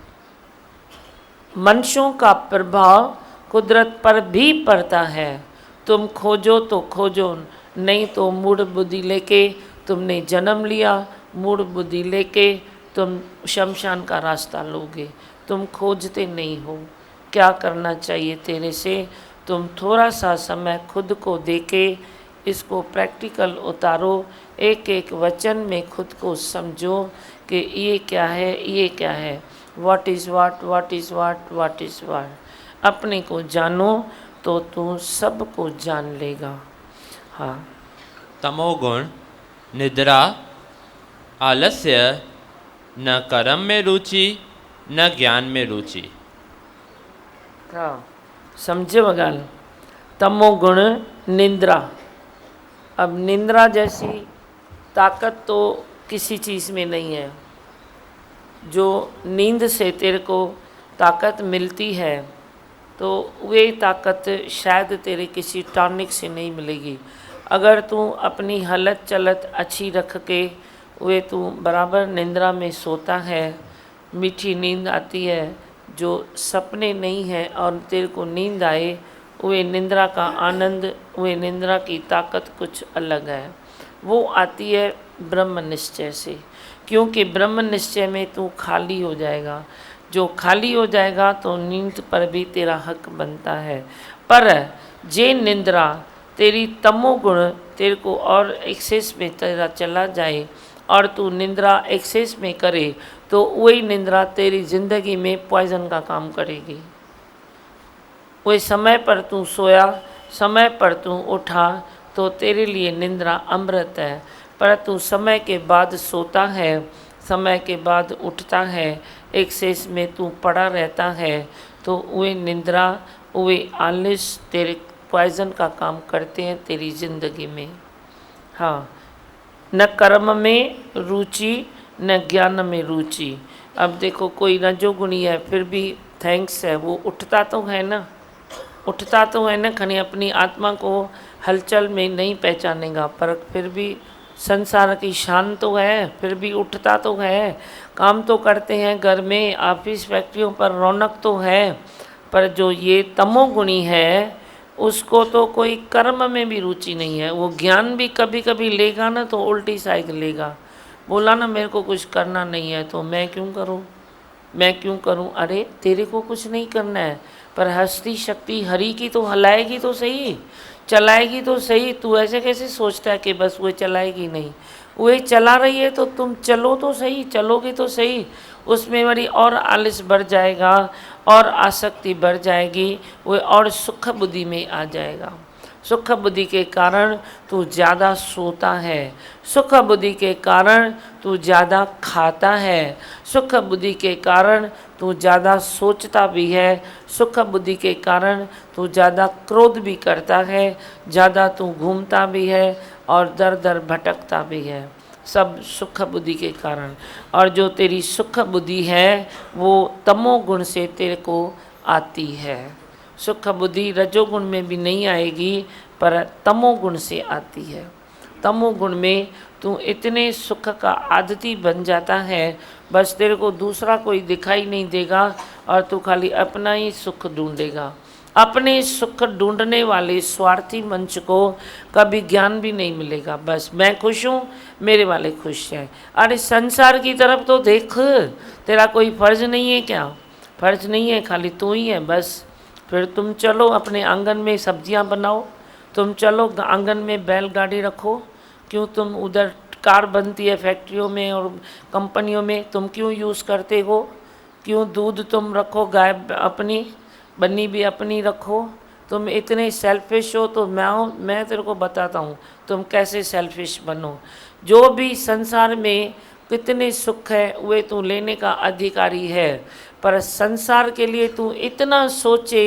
मनुष्यों का प्रभाव कुदरत पर भी पड़ता है। तुम खोजो तो खोजो, नहीं तो मूढ़ बुद्धि लेके तुमने जन्म लिया, मूढ़ बुद्धि लेके तुम शमशान का रास्ता लोगे। तुम खोजते नहीं हो। क्या करना चाहिए तेरे से? तुम थोड़ा सा समय खुद को देके इसको प्रैक्टिकल उतारो, एक एक वचन में खुद को समझो कि ये क्या है, ये क्या है, what is what, what is what, what is what. अपने को जानो तो तू सब को जान लेगा। हाँ। तमोगुण निद्रा, आलस्य, न कर्म में रुचि न ज्ञान में रुचि। हाँ, समझे बगाल। तमोगुण निंद्रा। अब निंद्रा जैसी ताकत तो किसी चीज़ में नहीं है। जो नींद से तेरे को ताकत मिलती है तो वे ताकत शायद तेरे किसी टॉनिक से नहीं मिलेगी। अगर तू अपनी हालत चलत अच्छी रख के वे तू बराबर निंद्रा में सोता है, मीठी नींद आती है, जो सपने नहीं हैं और तेरे को नींद आए, वे निंद्रा का आनंद, वे निंद्रा की ताकत कुछ अलग है। वो आती है ब्रह्म निश्चय से, क्योंकि ब्रह्म निश्चय में तू खाली हो जाएगा। जो खाली हो जाएगा तो नींद पर भी तेरा हक बनता है। पर जे निंद्रा तेरी तमोगुण तेरे को और एक्सेस में तेरा चला जाए और तू निंद्रा एक्सेस में करे तो वही निंद्रा तेरी ज़िंदगी में पॉइजन का काम करेगी। वही समय पर तू सोया, समय पर तू उठा तो तेरे लिए निंद्रा अमृत है। पर तू समय के बाद सोता है, समय के बाद उठता है, एक्सेस में तू पड़ा रहता है, तो वे निंद्रा, वे आलस तेरे पॉइजन का काम करते हैं तेरी ज़िंदगी में। हाँ, न कर्म में रुचि न ज्ञान में रुचि। अब देखो कोई रजोगुणी है फिर भी थैंक्स है, वो उठता तो है ना, उठता तो है ना, खनी अपनी आत्मा को हलचल में नहीं पहचानेगा, पर फिर भी संसार की शान तो है, फिर भी उठता तो है, काम तो करते हैं, घर में ऑफिस फैक्ट्रियों पर रौनक तो है। पर जो ये तमोगुणी है उसको तो कोई कर्म में भी रुचि नहीं है। वो ज्ञान भी कभी कभी लेगा ना तो उल्टी साइड लेगा, बोला ना मेरे को कुछ करना नहीं है तो मैं क्यों करूं, मैं क्यों करूं। अरे तेरे को कुछ नहीं करना है, पर हस्ती शक्ति हरि की तो हलाएगी तो सही, चलाएगी तो सही। तू ऐसे कैसे सोचता है कि बस वो चलाएगी, नहीं, वो चला रही है तो तुम चलो तो सही, चलोगे तो सही। उसमें बड़ी और आलस बढ़ जाएगा और आसक्ति बढ़ जाएगी, वो और सुख बुद्धि में आ जाएगा। सुख बुद्धि के कारण तू ज़्यादा सोता है, सुख बुद्धि के कारण तू ज़्यादा खाता है, सुख बुद्धि के कारण तू ज़्यादा सोचता भी है, सुख बुद्धि के कारण तू ज़्यादा क्रोध भी करता है, ज़्यादा तू घूमता भी है और दर दर भटकता भी है, सब सुख बुद्धि के कारण। और जो तेरी सुख बुद्धि है वो तमोगुण से तेरे को आती है। सुख बुद्धि रजोगुण में भी नहीं आएगी, पर तमोगुण से आती है। तमोगुण में तू इतने सुख का आदती बन जाता है, बस तेरे को दूसरा कोई दिखाई नहीं देगा और तू खाली अपना ही सुख ढूंढेगा। अपने सुख ढूंढने वाले स्वार्थी मंच को कभी ज्ञान भी नहीं मिलेगा। बस मैं खुश हूँ, मेरे वाले खुश हैं। अरे संसार की तरफ तो देख, तेरा कोई फर्ज नहीं है क्या? फर्ज नहीं है, खाली तू ही है बस। फिर तुम चलो अपने आंगन में सब्जियां बनाओ, तुम चलो आंगन में बैलगाड़ी रखो, क्यों तुम उधर कार बनती है फैक्ट्रियों में और कंपनियों में, तुम क्यों यूज़ करते हो? क्यों दूध तुम रखो, गाय अपनी बन्नी भी अपनी रखो? तुम इतने सेल्फिश हो तो मैं तेरे को बताता हूँ तुम कैसे सेल्फिश बनो। जो भी संसार में कितने सुख है वे तू लेने का अधिकारी है, पर संसार के लिए तू इतना सोचे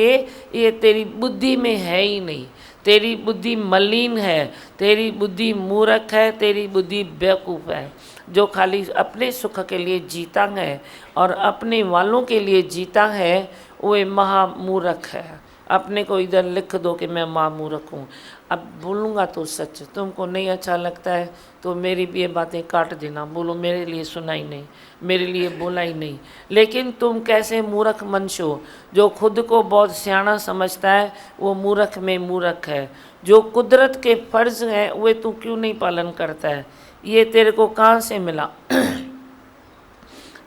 ये तेरी बुद्धि में है ही नहीं। तेरी बुद्धि मलिन है, तेरी बुद्धि मूर्ख है, तेरी बुद्धि बेवकूफ़ है। जो खाली अपने सुख के लिए जीता है और अपने वालों के लिए जीता है वो महामूर्ख है। अपने को इधर लिख दो कि मैं महामूर्ख हूँ। अब बोलूँगा तो सच, तुमको नहीं अच्छा लगता है तो मेरी भी ये बातें काट देना, बोलो मेरे लिए सुना ही नहीं, मेरे लिए बोला ही नहीं। लेकिन तुम कैसे मूर्ख मनुष्य हो, जो खुद को बहुत सियाना समझता है वो मूर्ख में मूर्ख है। जो कुदरत के फर्ज हैं वे तू क्यों नहीं पालन करता है? ये तेरे को कहाँ से मिला?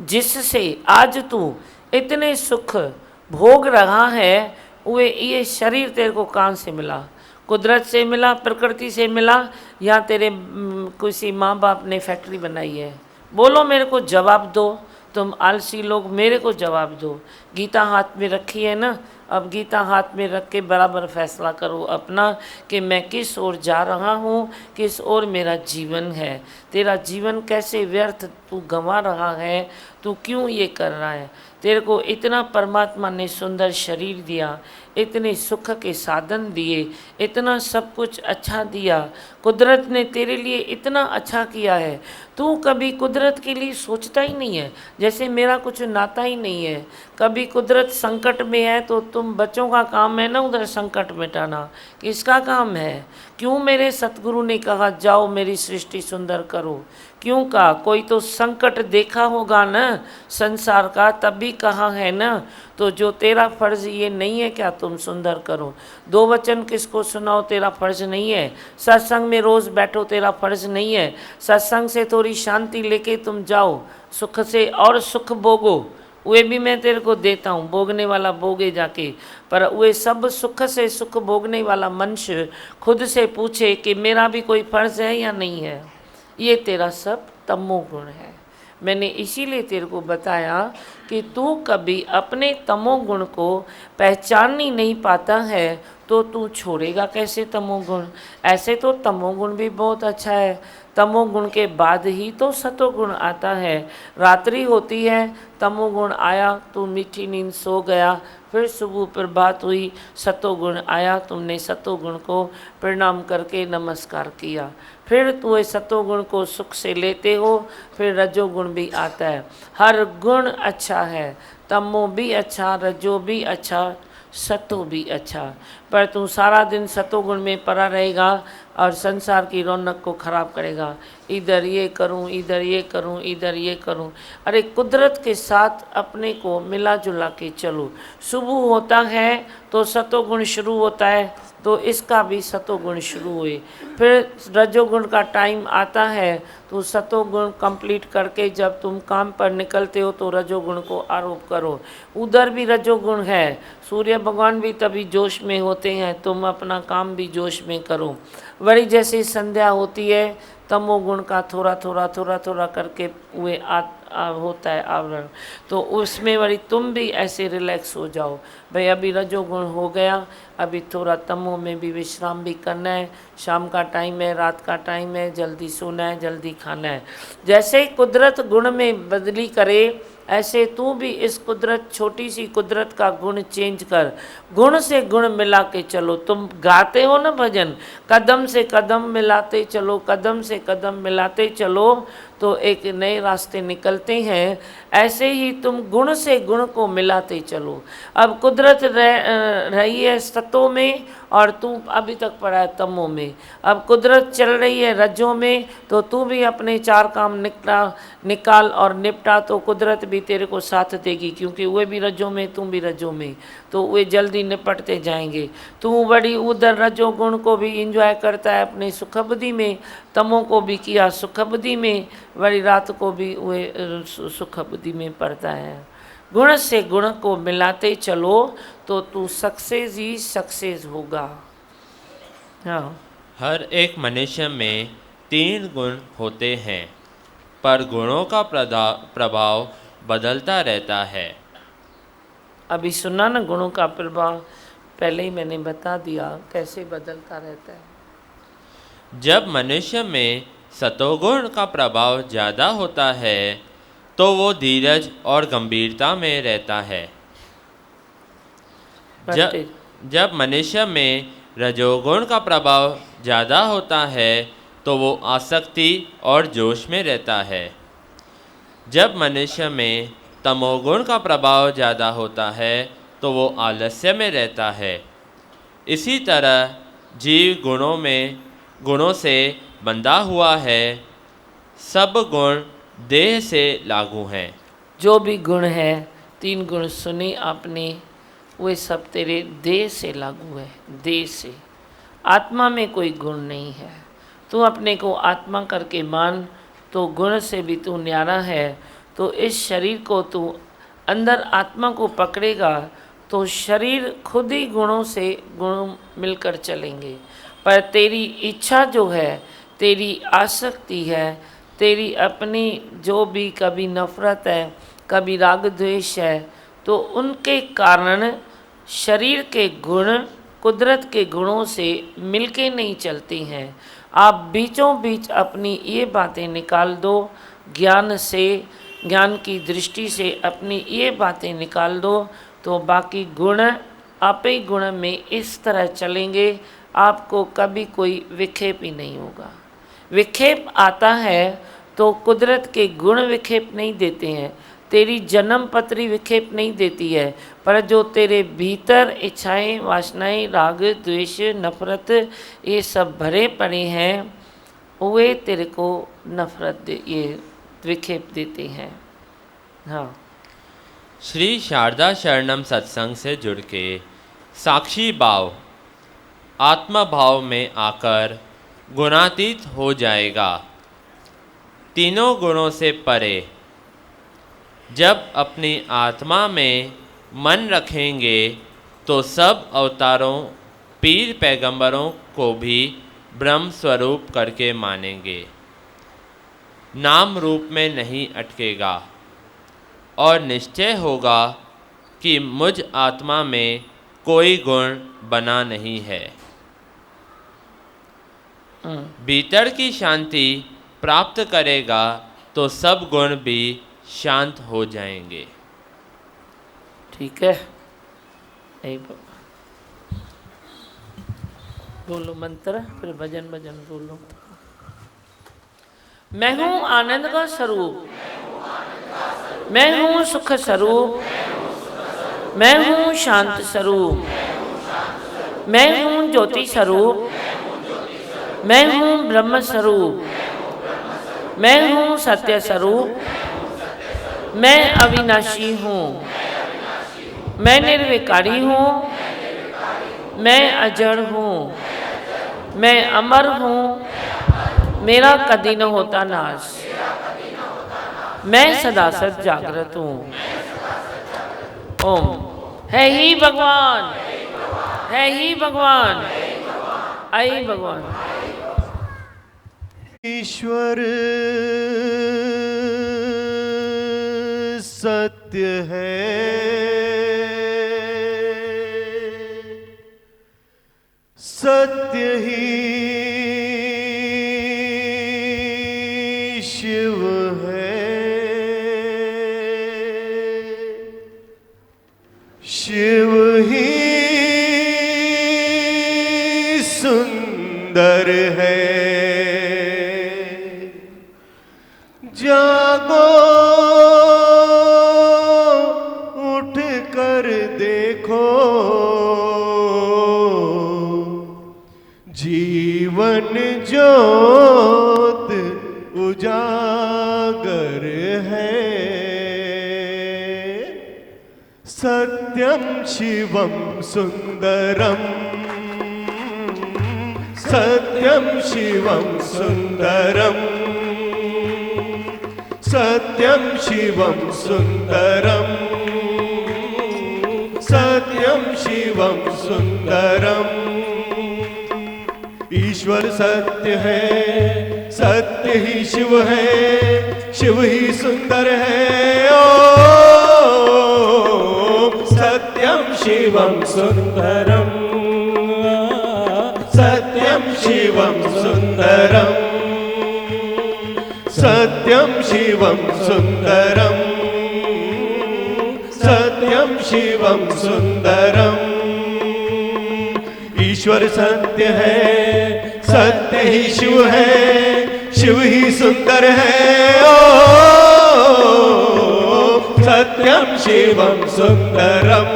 जिससे आज तू इतने सुख भोग रहा है वे ये शरीर तेरे को कहाँ से मिला? कुदरत से मिला, प्रकृति से मिला, या तेरे किसी माँ बाप ने फैक्ट्री बनाई है? बोलो मेरे को जवाब दो। तुम आलसी लोग मेरे को जवाब दो। गीता हाथ में रखी है ना, अब गीता हाथ में रख के बराबर फैसला करो अपना कि मैं किस ओर जा रहा हूँ, किस ओर मेरा जीवन है। तेरा जीवन कैसे व्यर्थ तू गंवा रहा है, तू क्यों ये कर रहा है? तेरे को इतना परमात्मा ने सुंदर शरीर दिया, इतने सुख के साधन दिए, इतना सब कुछ अच्छा दिया, कुदरत ने तेरे लिए इतना अच्छा किया है, तू कभी कुदरत के लिए सोचता ही नहीं है। जैसे मेरा कुछ नाता ही नहीं है। कभी कुदरत संकट में है तो तुम बच्चों का काम है ना उधर संकट मिटाना, किसका काम है? क्यों मेरे सतगुरु ने कहा जाओ मेरी सृष्टि सुंदर करो? क्यों कहा? कोई तो संकट देखा होगा ना संसार का, तभी कहा है ना। तो जो तेरा फर्ज ये नहीं है क्या तुम सुंदर करो? दो वचन किसको सुनाओ तेरा फर्ज नहीं है? सत्संग में रोज़ बैठो तेरा फर्ज नहीं है? सत्संग से थोड़ी शांति लेके तुम जाओ, सुख से और सुख भोगो, वे भी मैं तेरे को देता हूँ, भोगने वाला भोगे जाके। पर वे सब सुख से सुख भोगने वाला मनुष्य खुद से पूछे कि मेरा भी कोई फर्ज है या नहीं है। ये तेरा सब तमोगुण है। मैंने इसीलिए तेरे को बताया कि तू कभी अपने तमोगुण को पहचान ही नहीं पाता है तो तू छोड़ेगा कैसे तमोगुण? ऐसे तो तमोगुण भी बहुत अच्छा है, तमोगुण के बाद ही तो सतोगुण आता है। रात्रि होती है, तमोगुण आया, तू मीठी नींद सो गया, फिर सुबह प्रभात हुई, सतोगुण आया, तुमने सतोगुण को प्रणाम करके नमस्कार किया, फिर तू सतोगुण को सुख से लेते हो, फिर रजोगुण भी आता है। हर गुण अच्छा है, तमो भी अच्छा, रजो भी अच्छा, सतो भी अच्छा। पर तू सारा दिन सतोगुण में पड़ा रहेगा और संसार की रौनक को खराब करेगा। इधर ये करूं, इधर ये करूं, इधर ये करूं। अरे कुदरत के साथ अपने को मिला जुला के चलो। सुबह होता है तो सतोगुण शुरू होता है, तो इसका भी सतोगुण शुरू हुए। फिर रजोगुण का टाइम आता है तो सतोगुण कंप्लीट करके जब तुम काम पर निकलते हो तो रजोगुण को आरोप करो। उधर भी रजोगुण है, सूर्य भगवान भी तभी जोश में होते हैं, तुम अपना काम भी जोश में करो। वही जैसे संध्या होती है, तमोगुण का थोड़ा थोड़ा करके वे होता है आवरण, तो उसमें वही तुम भी ऐसे रिलैक्स हो जाओ। भाई अभी रजोगुण हो गया, अभी थोड़ा तमो में भी विश्राम भी करना है। शाम का टाइम है, रात का टाइम है, जल्दी सोना है, जल्दी खाना है। जैसे कुदरत गुण में बदली करे, ऐसे तू भी इस कुदरत, छोटी सी कुदरत का गुण चेंज कर। गुण से गुण मिला के चलो। तुम गाते हो ना भजन, कदम से कदम मिलाते चलो, कदम से कदम मिलाते चलो तो एक नए रास्ते निकलते हैं। ऐसे ही तुम गुण से गुण को मिलाते चलो। अब कुदरत रही है सतों में और तू अभी तक पड़ा है तमों में। अब कुदरत चल रही है रजों में, तो तू भी अपने चार काम निकाल और निपटा, तो कुदरत भी तेरे को साथ देगी, क्योंकि वे भी रजों में, तुम भी रजों में, तो वे जल्दी निपटते जाएंगे। तू बड़ी उधर रजो गुण को भी इंजॉय करता है अपने सुखबुद्धि में, तमों को भी किया सुखबुद्धि में, बड़ी रात को भी वे सुखबुद्धि में पड़ता है। गुण से गुण को मिलाते चलो तो तू सक्सेस ही सक्सेस होगा। हाँ, हर एक मनुष्य में 3 गुण होते हैं, पर गुणों का प्रभाव बदलता रहता है। अभी सुना ना गुणों का प्रभाव, पहले ही मैंने बता दिया कैसे बदलता रहता है। जब मनुष्य में सतोगुण का प्रभाव ज़्यादा होता है तो वो धीरज और गंभीरता में रहता है। जब मनुष्य में रजोगुण का प्रभाव ज़्यादा होता है तो वो आसक्ति और जोश में रहता है। जब मनुष्य में तमोगुण का प्रभाव ज़्यादा होता है तो वो आलस्य में रहता है। इसी तरह जीव गुणों से बंधा हुआ है। सब गुण देह से लागू हैं। जो भी गुण है, 3 गुण सुने आपने, वे सब तेरे देह से लागू है, देह से। आत्मा में कोई गुण नहीं है। तू अपने को आत्मा करके मान तो गुण से भी तू न्यारा है। तो इस शरीर को तू अंदर आत्मा को पकड़ेगा तो शरीर खुद ही गुणों से गुण मिलकर चलेंगे। पर तेरी इच्छा जो है, तेरी आसक्ति है, तेरी अपनी जो भी कभी नफरत है, कभी राग द्वेष है, तो उनके कारण शरीर के गुण कुदरत के गुणों से मिलके नहीं चलती हैं। आप बीचों बीच अपनी ये बातें निकाल दो, ज्ञान से, ज्ञान की दृष्टि से अपनी ये बातें निकाल दो, तो बाकी गुण आप ही गुण में इस तरह चलेंगे, आपको कभी कोई विक्षेप ही नहीं होगा। विक्षेप आता है तो कुदरत के गुण विक्षेप नहीं देते हैं, तेरी जन्म पत्री विक्षेप नहीं देती है, पर जो तेरे भीतर इच्छाएं, वासनाएं, राग द्वेष, नफरत ये सब भरे पड़े हैं, वे तेरे को ये विक्षेप देते हैं। हाँ, श्री शारदा शरणम सत्संग से जुड़ के साक्षी भाव, आत्मा भाव में आकर गुणातीत हो जाएगा, तीनों गुणों से परे। जब अपनी आत्मा में मन रखेंगे तो सब अवतारों, पीर पैगंबरों को भी ब्रह्म स्वरूप करके मानेंगे, नाम रूप में नहीं अटकेगा और निश्चय होगा कि मुझ आत्मा में कोई गुण बना नहीं है। भीतर की शांति प्राप्त करेगा तो सब गुण भी शांत हो जाएंगे। ठीक है, बोलो मंत्र, फिर भजन बोलो। मैं हूँ आनंद का स्वरूप, मैं हूँ सुख स्वरूप, मैं हूँ शांत स्वरूप, मैं हूँ ज्योति स्वरूप, मैं हूँ ब्रह्म स्वरूप, मैं हूँ सत्य स्वरूप, मैं अविनाशी हूँ, मैं निर्विकारी हूँ, मैं अजड़ हूँ, मैं अमर हूँ, मेरा कभी न होता नाश, मैं सदा सद जागृत हूँ। ओम। है ही भगवान, है ही भगवान, आई भगवान। ईश्वर सत्य है, सत्य ही शिव है, शिव ही सुंदर है। जागो उठ कर देखो, जीवन ज्योत उजागर है। सत्यम शिवम सुंदरम, सत्यम शिवम सुंदरम, सत्यम शिवम सुंदरम, सत्यम शिवम सुंदरम। ईश्वर सत्य है, सत्य ही शिव है, शिव ही सुंदर है। ओम सत्यम शिवम सुंदरम, सत्यम शिवम सुंदरम, सत्यम शिवम सुंदरम, सत्यम शिवम सुंदरम। ईश्वर सत्य है, सत्य ही शिव है, शिव ही सुंदर है। ओम सत्यम शिवम सुंदरम,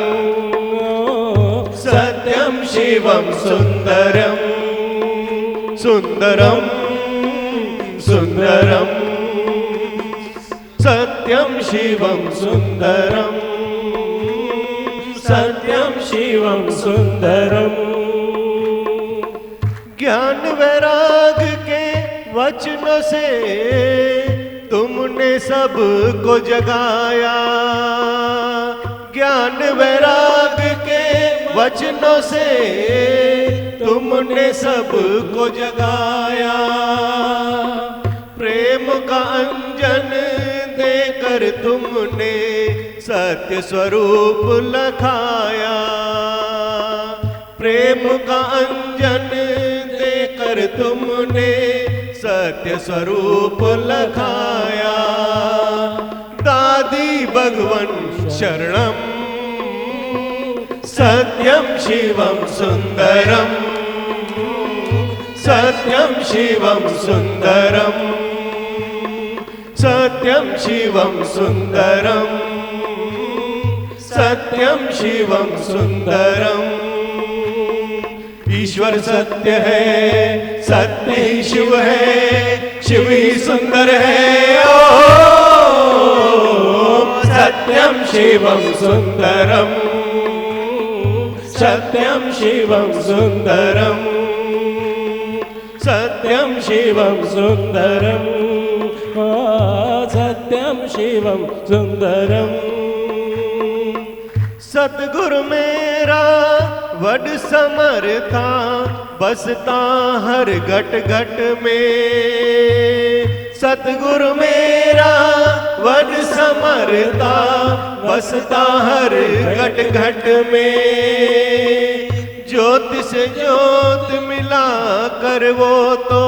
सत्यम शिवम सुंदरम, सुंदरम सुंदरम, सत्यम शिवम सुंदरम, सत्यम शिवम सुंदरम। ज्ञान वैराग के वचनों से तुमने सबको जगाया, ज्ञान वैराग के वचनों से तुमने सबको जगाया। प्रेम का अंजन देकर तुमने सत्य स्वरूप लखाया, प्रेम का अंजन देकर तुमने सत्य स्वरूप लखाया। दादी भगवन शरणम, सत्यम शिवम सुंदरम, सत्यम शिवम सुंदरम, सत्यम शिवम सुंदरम, सत्यम शिवम सुंदरम। ईश्वर सत्य है, सत्य ही शिव है, शिव ही सुंदर है। ओम सत्यम शिवम सुंदरम, सत्यम शिवम सुंदरम, सत्यम शिवम सुंदरम, सत्यम शिवम सुंदरम। सतगुरु मेरा वड समर्था, बसता हर घट घट में। सतगुरु मेरा वड समर्था, बसता हर घट घट में। ज्योत से ज्योत मिला कर वो तो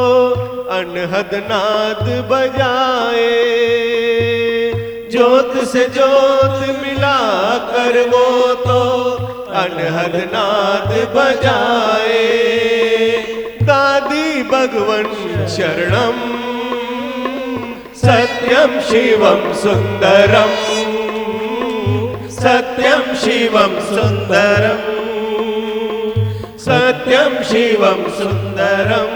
अनहद नाद बजाए, ज्योत से ज्योत मिला कर वो तो अनहद नाद बजाए। दादी भगवन शरणम, सत्यम शिवम सुंदरम, सत्यं शिवं सुन्दरं सत्यं शिवं सुन्दरं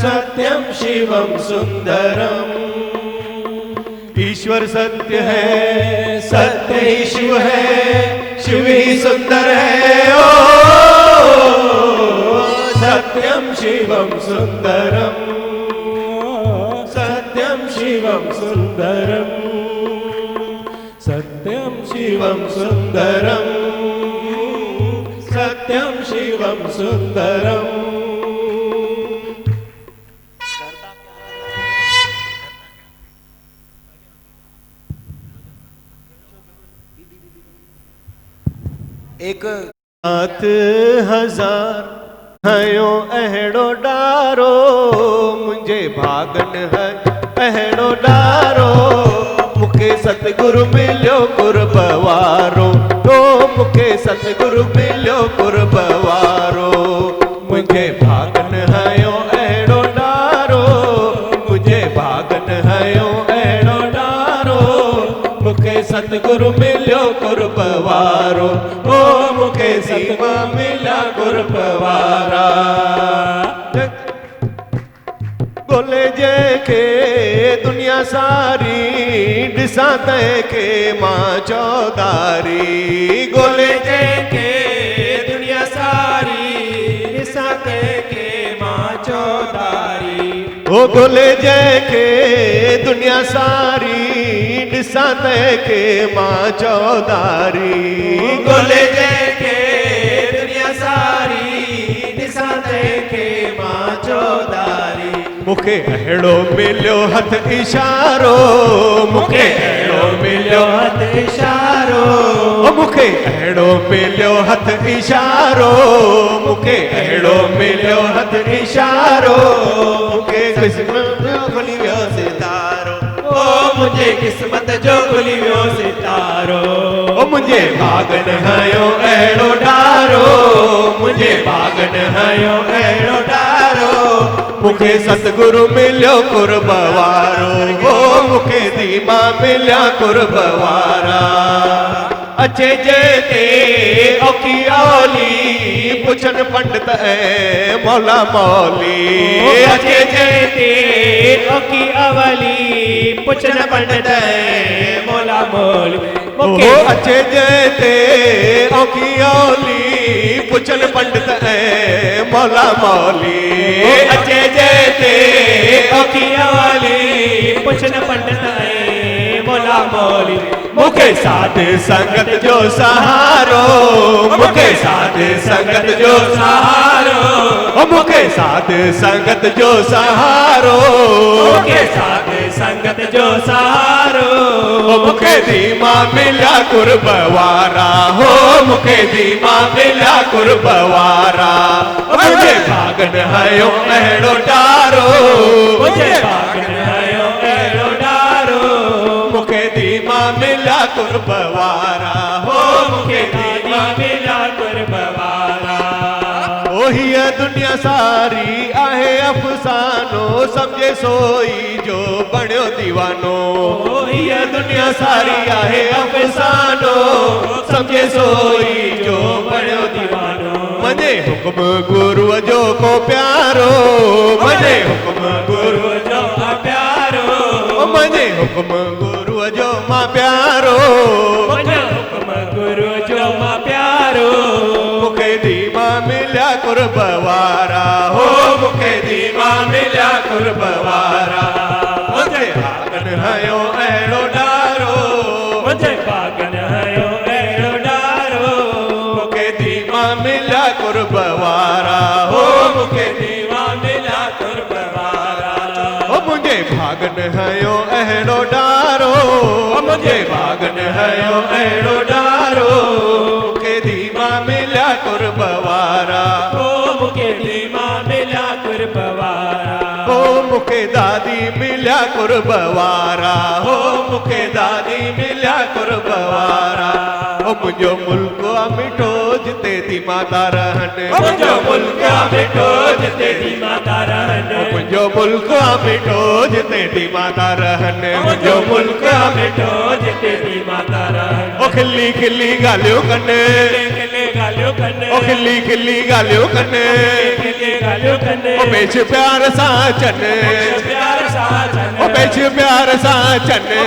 सत्यं शिवं सुन्दरम् ईश्वर सत्य है, सत्य ही शिव है, शिव ही सुंदर है। ओ सत्यं शिवं सुन्दरं सत्यं शिवं सुन्दरं सत्यं शिवं सुन्दरं सत्यं शिवं सुन्दरम् एक 7,000 हयो अहड़ो डारो मुझे भागन है अहड़ो डारो मुखे सतगुरु मिलो कुर्बवारो तो मुखे सतगुरु मिलो कुर्बवारो मुझे भागन हयो अहड़ो डारो मुझे भागन हयो अहड़ो डारो मुखे सतगुरु मिलो कुर्बवारो ओ मुखे सीमा मिला कुर्बवारा बोले जय के दुनिया सारी दिशा तय के माँ चौधारी गोले जय के दुनिया सारी दिशा तय के माँ चौधारी ओ गोले जय के दुनिया सारी दिशा तय के माँ चौधारी गोले जय के दुनिया सारी दिशा तय के माँ चौधारी मुखे अहड़ो मिलो हथ इशारो मुखे अहड़ो मिलो हथ इशारो मुखे अहड़ो मिलो हथ इशारो मुखे अहड़ो मिलो हथ इशारो मुखे किस्मत जो खुली वियो सितारो ओ मुझे किस्मत जो खुली वियो सितारो ओ मुझे भागन हयो अहड़ो डारो मुझे भागन हयो अहड़ो डारो मुखे सतगुरु मिलो कुर्बवारो ओ मुखे दीमा मिल्या कुर्बवारा अचे जेते औखी औली पुछन पंडित ऐ मौला मौली अचे जेते औखी अवली पुछन पंडित ऐ मौला मौली ओ अचे जेते औखी औली पुछन पंडित ऐ मौला मौली अचे जेते औखी औली पुछन पंडित ऐ मौला मौली मुखे साध संगत जो सहारो मुखे साध संगत जो सहारो मुखे साध संगत जो सहारो मुखे साध संगत जो सहारो मुखे धीमा मिला कुर्बवारा हो मुखे धीमा मिला कुर्बवारा मुझे भागन हयो अहड़ो डारो मुझे भागन हयो अहड़ो डारो मुखे धीमा मिला कुर्बवारा हो मुखे धीमा मिला कुर्बवारा ओही दुनिया सारी आहे अफसानो समझे सोई जो बणियो दीवानो ओही दुनिया सारी आहे अफसानो समझे सोई जो बणियो दीवानो मने हुक्म गुरु जो को प्यारो मने हुक्म गुरु जो प्यारो मने हुक्म गुरु जो मां प्यारो मने हुक्म गुरु जो मां प्यारो मुखे दीमा मिल्या कुर्बवारा हो मुखे दीमा मिल्या कुर्बवारा मुझे भागन हयो अहड़ो डारो मुझे भागन हयो अहड़ो डारो मुखे दीमा मिल्या कुर्बवारा हो मुखे दीमा मिल्या कुर्बवारा ओ मुझे भागन हयो अहड़ो डारो मुझे भागन हयो अहड़ो डारो मुखे दीमा मिल्या कुर्बवारा ओ मुखे दीमा मिल्या कुर्बवारा ओ मुखे दादी मिल्या कुर्बवारा हो मुखे दादी मिल्या कुर्बवारा ओ मुझो मुल्क मिठो जिते दी माता रहन मुंहिंजो मुल्क मिठो जिते दी माता रहन मुंहिंजो मुल्क मिठो जिते दी माता रहन मुंहिंजो मुल्क मिठो जिते दी माता रहन ओ खिली खिली ॻाल्हियूं कनि खिले ॻाल्हियूं कनि ओ खिली खिली ॻाल्हियूं कनि खिले ॻाल्हियूं कनि ओ पेच प्यार सां चनि प्यार सां चन ओ पेच प्यार सां चनि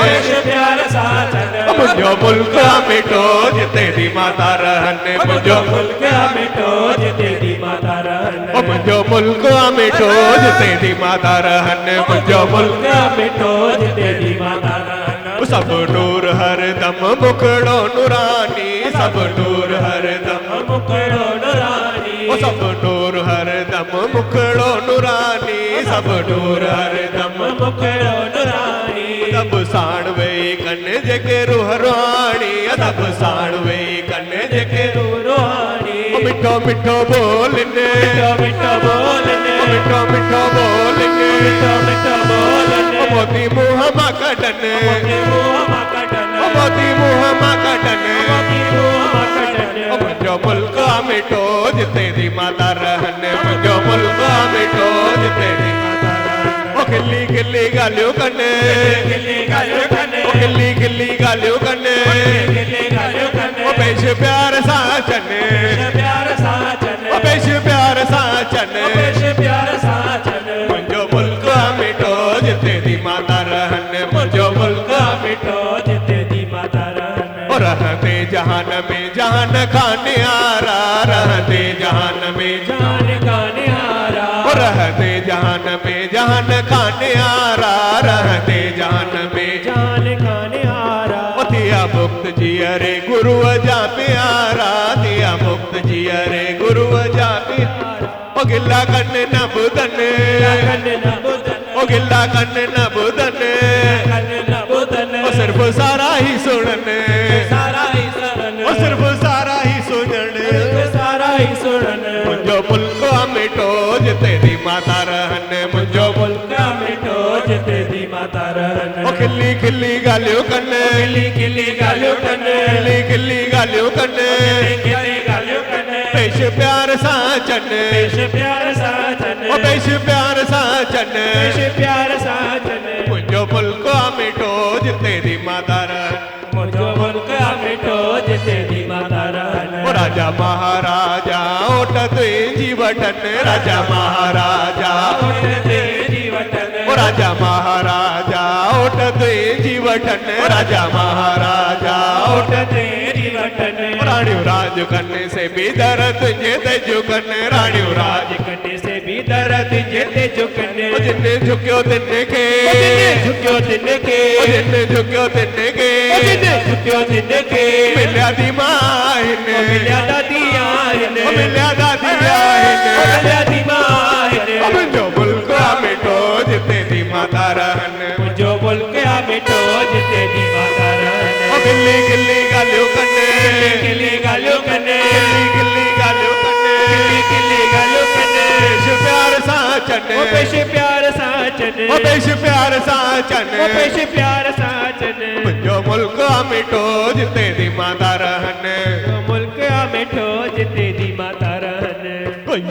प्यार सां चन मुंहिंजो मुल्क मिठो जिते दी माता रहन मुंहिंजो मुल्क मिठो जिते दी माता रहन ओ मुंहिंजो मुल्क मिठो जिते दी माता रहन मुंहिंजो मुल्क मिठो जिते दी माता रहन सब नूर हर दम मुखड़ो नूरानी सब नूर हर दम मुखड़ो नूरानी ओ सब नूर हर दम मुखड़ो नूरानी सब नूर हर दम मुखड़ो नूरानी दब साण वेई कने जेके रूह रुहानी दब साण वेई कने जेके रूहानी ओ मिठो मिठो बोलने मिठो बोलने मिठो मिठो बोलने मिठो बोलने ओ मोती मुँह मां कढने ओ मोती मुँह मां कढने ओ मुंहिंजो मुल्क मिठो जिते दी माता रहन मुंहिंजो मुल्क मिठो जिते दी माता रहन ओ खिली खिली ॻाल्हियूं कनि ओ खिली खिली ॻाल्हियूं कनि ओ पेश प्यार सां चने ओ पेश प्यार सां चने मुंहिंजो मुल्क मिठो जिते दी माता रहन मुंहिंजो मुल्क मिठो जिते दी माता रहन ओ रहंदे जहान में जहान खानियारा रहंदे जहान में जान कान्यारा ओ रहंदे जहान में जहान खानियारा रहंदे जहान में जान कान्यारा ओ दिया मुक्त जियरे गुरु जा प्यारा दिया मुक्त जियरे गुरु जा प्यारा ओ गिला कन न बुधन ओ गिला कन न बुधन ओ सिर्फ सारा ही सुनन ओ सिर्फ सारा ही सुनन मुंहिंजो मुल्क मिठो जिते दी माता रहन मुंहिंजो मुल्क मिठो जिते दी माता रहन ओ खिली खिली ॻाल्हियूं कनि खिली ॻाल्हियूं कनि खिली खिली ॻाल्हियूं कनि खिली ॻाल्हियूं कनि पेश प्यार सां चनि प्यार सां चन ओ पेश प्यार सां चनि प्यार सां चन मुंहिंजो मुल्क मिठो जिते दी माता रहन मुंहिंजो मुल्क मिठो जिते दी माता रहन ओ राजा महाराजा ओट तुंहिंजी वठन राजा महाराजा ओ राजा महाराजा ओट तुंहिंजी वठन राजा महाराजा ओट राणियूं राज कन से भी दर तुंहिंजे ते झुकन राणियूं राज कने से भी दर्द जिते झुकने ओ जिने झुकियो तिने खे झुकियो तिन के ओ जिने झुकियो तिने खे झुकियो तिन के मिलिया दी माहिन मिलिया दादी आहिन ओ मिलिया दादी आहिन दादी माहिन ओ मुंहिंजो मुल्क मिठो जिते दी माता रहन मुंहिंजो मुल्क मिठो जिते दी माता रहन ओ गिल्ली गिल्ली ॻाल्हियूं कनि खिली ॻाल्हियूं कनि गिल्ली गिल्ली ॻाल्हियूं कनि खिली ॻाल्हियूं कनि पेश प्यार सां चनि ओ पेश प्यार सां चन ओ पेश प्यार सां चनि ओ पेश प्यार सां चन मुंहिंजो मुल्क मिठो जिते दी माता रहन मुल्क मिठो जिते दी माता रहन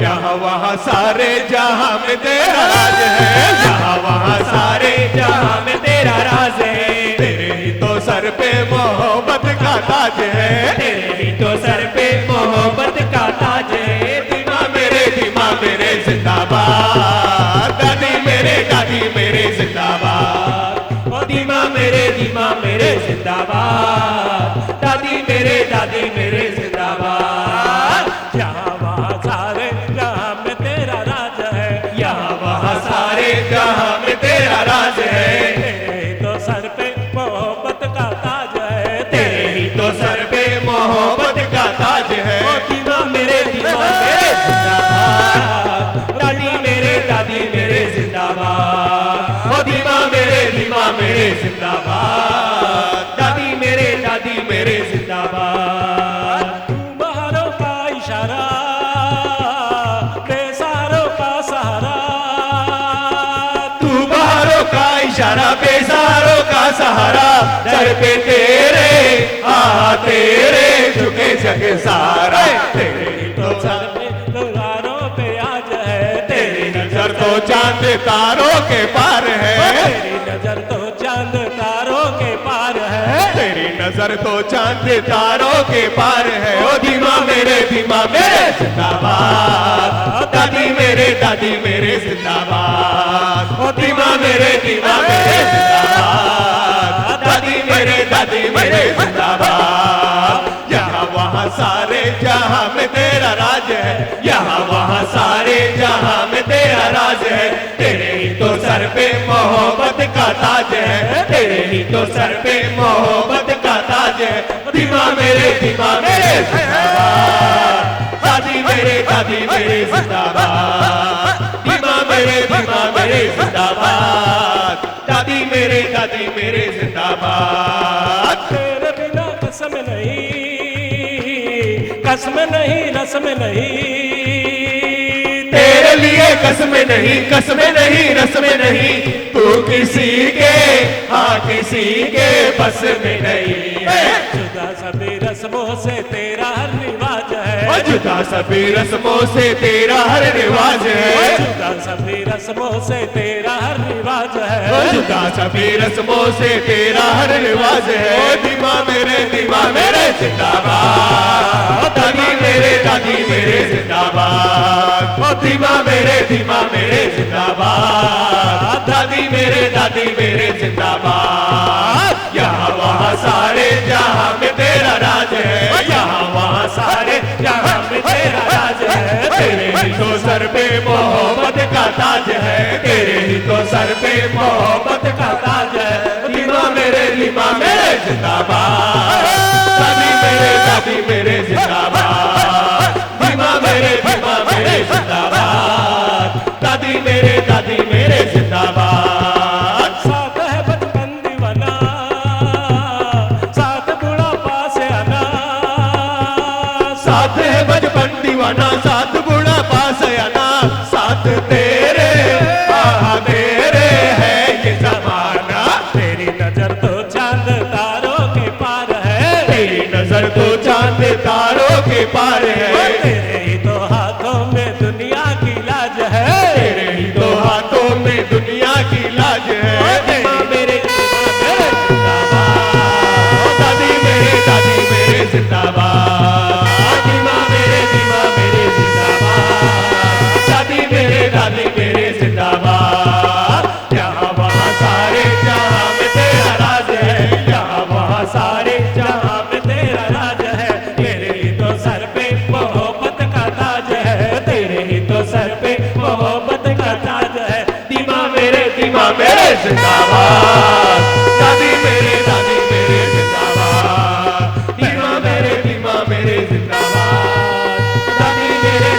यहाँ वहाँ सारे जहाँ में तेरा राज है यहाँ वहाँ सारे जहाँ में तेरा राज है तेरे ही तो सर पे मोहब्बत का ताज है तेरे ही तो सर पे मोहब्बत का ताज है दिमा मेरे जिंदाबाद दादी मेरे जिंदाबाद ओ दीमा मेरे जिंदाबाद दादी मेरे जिंदाबाद यहाँ वहाँ सारे जहाँ में तेरा राज है यहाँ वहाँ सारे जहाँ में तेरा राज है तेरे ही तो सर पे मोहब्बत का ताज है तेरे ही तो सर पे मोहब्बत का ताज है ओ दीमा मेरे जिंदाबाद दादी मेरे जिंदाबाद ओ दीमा मेरे जिंदाबाद दादी मेरे जिंदाबाद बहारों का इशारा बेसारों का सहारा तू बहारों का इशारा बेसारों का सहारा, सर पे तेरे तेरे झुके जग सारा। तेरे ही तो सर पे तारों पे आज है, तेरी नजर तो चांद तारों के पार है, तेरी नजर तो चांद तारों के पार है, तेरी नजर तो चांद तारों के पार है। ओ धीमा मेरे जिंदाबाद, दादी मेरे जिंदाबाद, ओ धीमा मेरे जिंदाबाद, दादी मेरे जिंदाबाद। यहाँ वहाँ सारे जहाँ में तेरा राज है, यहाँ वहाँ सारे जहाँ में तेरा राज है। तेरे ही तो सर पे मोहब्बत का ताज है, तेरे ही तो सर पे मोहब्बत का ताज है। धीमा मेरे जिंदाबाद, दादी मेरे जिंदाबाद, धीमा मेरे जिंदाबाद, दादी मेरे जिंदाबाद। तेरे बिना कसम नहीं रस्म नहीं, तेरे लिए कसम नहीं रस्म नहीं, तू किसी के किसी के बस में नहीं है। जुदा सभी रस्मों से तेरा हर रिवाज है, जुदा सभी रस्मों से तेरा हर रिवाज है, जुदा सभी रस्मों से तेरा हर रिवाज है, जुदा सभी रस्मों से तेरा हर रिवाज है। धीमा मेरे जिंदाबाद, दादी मेरे जिंदाबाद, ओ धीमा मेरे जिंदाबाद, दादी मेरे जिंदाबाद। यहाँ वहाँ सारे जहाँ में तेरा राज है, यहाँ वहाँ सारे जहाँ में तेरा राज है। तेरे ही तो सर पे मोहब्बत का ताज है, तेरे ही तो सर पे मोहब्बत का ताज है। धीमा मेरे जिंदाबाद, दादी मेरे जिंदाबाद, धीमा मेरे जिंदाबाद, दादी मेरे जिंदाबाद। साथ है बचपन दीवाना, साथ बुढ़ापा से आना, साथ है बचपन दीवाना, साथ बुढ़ापा से आना, साथ तेरे तेरे है ये जमाना। तेरी नजर तो चांद तारों के पार है, तेरी नजर तो चांद तारों के पार है, तेरे ही तो हाथों में दुनिया की लाज है, तेरे ही तो हाथों में दुनिया की लाज है। धीमा मेरे जिंदाबाद, दादी मेरे जिंदाबाद, धीमा मेरे जिंदाबाद, दादी मेरे जिंदाबाद। यहाँ वहाँ सारे जहाँ में तेरा राज है, यहाँ वहाँ सारे जहाँ में तेरा राज है। तेरे ही तो सर पे मोहब्बत का ताज है, तेरे ही तो सर पे मोहब्बत का ताज है। धीमा मेरे जिंदाबाद, दादी मेरे जिंदाबाद, धीमा मेरे जिंदाबाद, दादी मेरे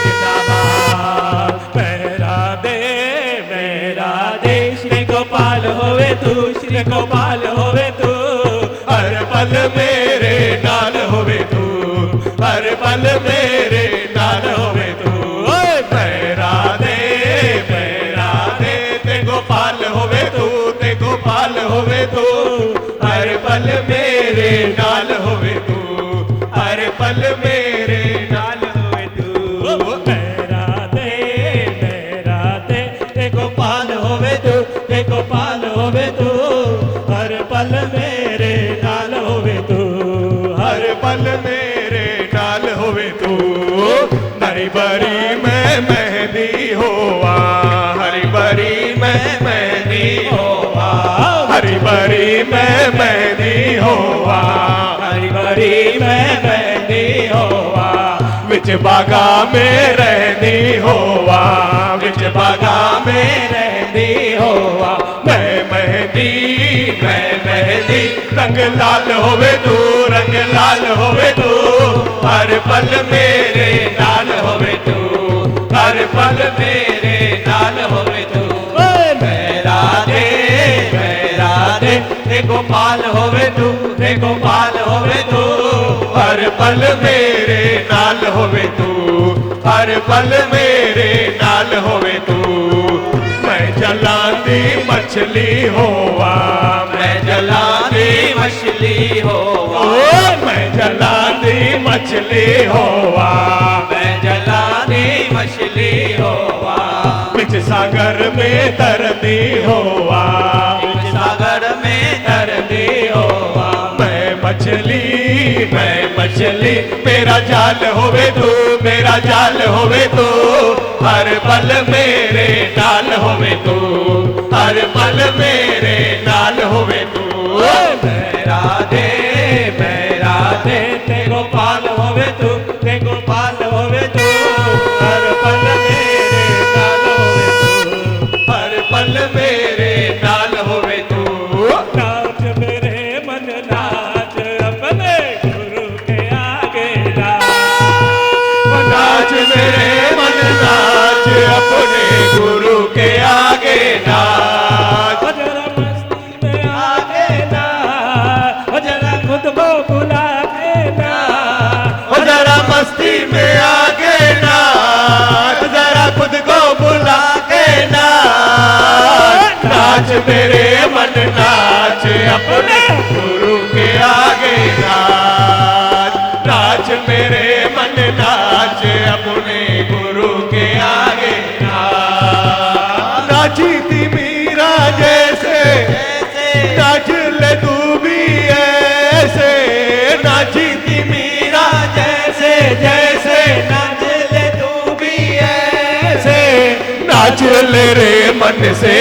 जिंदाबाद। मेरा देश श्री गोपाल होवे तू, श्री गोपाल होवे तू, हर पल मेरे नाल होवे तू, हर पल मेरे नाल होवे तू। मेरा दे ते गोपाल होवे तू, ते गोपाल होवे तू, हर पल मेरे नाल होवे तू, हर पल मेरे नाल होवे तू। मेरा दे ते गोपाल होवे तू, ते गोपाल होवे तू, हर पल मेरे नाल होवे तू, हर पल मेरे नाल होवे तू। हरी बरी मैं मेहंदी होवा, हरी बरी मैं मेहंदी होवा, हरी बरी मैं मेहंदी होवा, हरी बरी मैं मेहंदी होवा। विच बागा में रहंदी होवा, विच बागा में रहंदी होवा। मैं मेहंदी रंग लाल होवे तू, रंग लाल होवे तू, हर पल मेरे नाल होवे तू, हर पल मेरे नाल होवे तू। मेरा दे ते गोपाल होवे तू, ते गोपाल होवे तू, हर पल मेरे नाल होवे तू, हर पल मेरे नाल होवे तू। मैं जलांदी मछली होवा, मछली होवा, ओ मैं जलानी मछली होवा, मैं जलानी मछली होवा, बिच सागर में तरती होवा, बिच सागर में तरती होवा, मैं मछली मेरा जाल होवे तू, मेरा जाल होवे तू, हर पल मेरे नाल होवे तू, हर पल मेरे नाल होवे तू। मेरा दे ते गोपाल होवे तू, ते गोपाल होवे तू, हर पल मेरे नाल होवे तू, हर पल मेरे नाल होवे तू। नाच मेरे मन नाच अपने गुरु के आगे नाच मेरे मन नाच अपने गुरु के आगे नाच। जरा मस्ती में आगे नाच, जरा खुद को बुला के नाच, जरा मस्ती में आगे नाच, जरा खुद को बुला के नाच। नाच मेरे मन नाच अपने गुरु के आगे नाच, नाच मेरे मन नाच अपने गुरु के आगे नाच। नाची थी मीरा जैसे नाच ले तू भी ऐसे, नाची थी मीरा जैसे जैसे नाच ले तू भी ऐसे। नाच ले रे मन से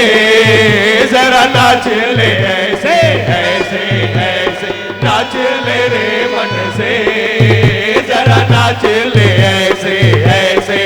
जरा नाच ले ऐसे ऐसे ऐसे, नाच ले रे मन से जरा नाच ले ऐसे ऐसे।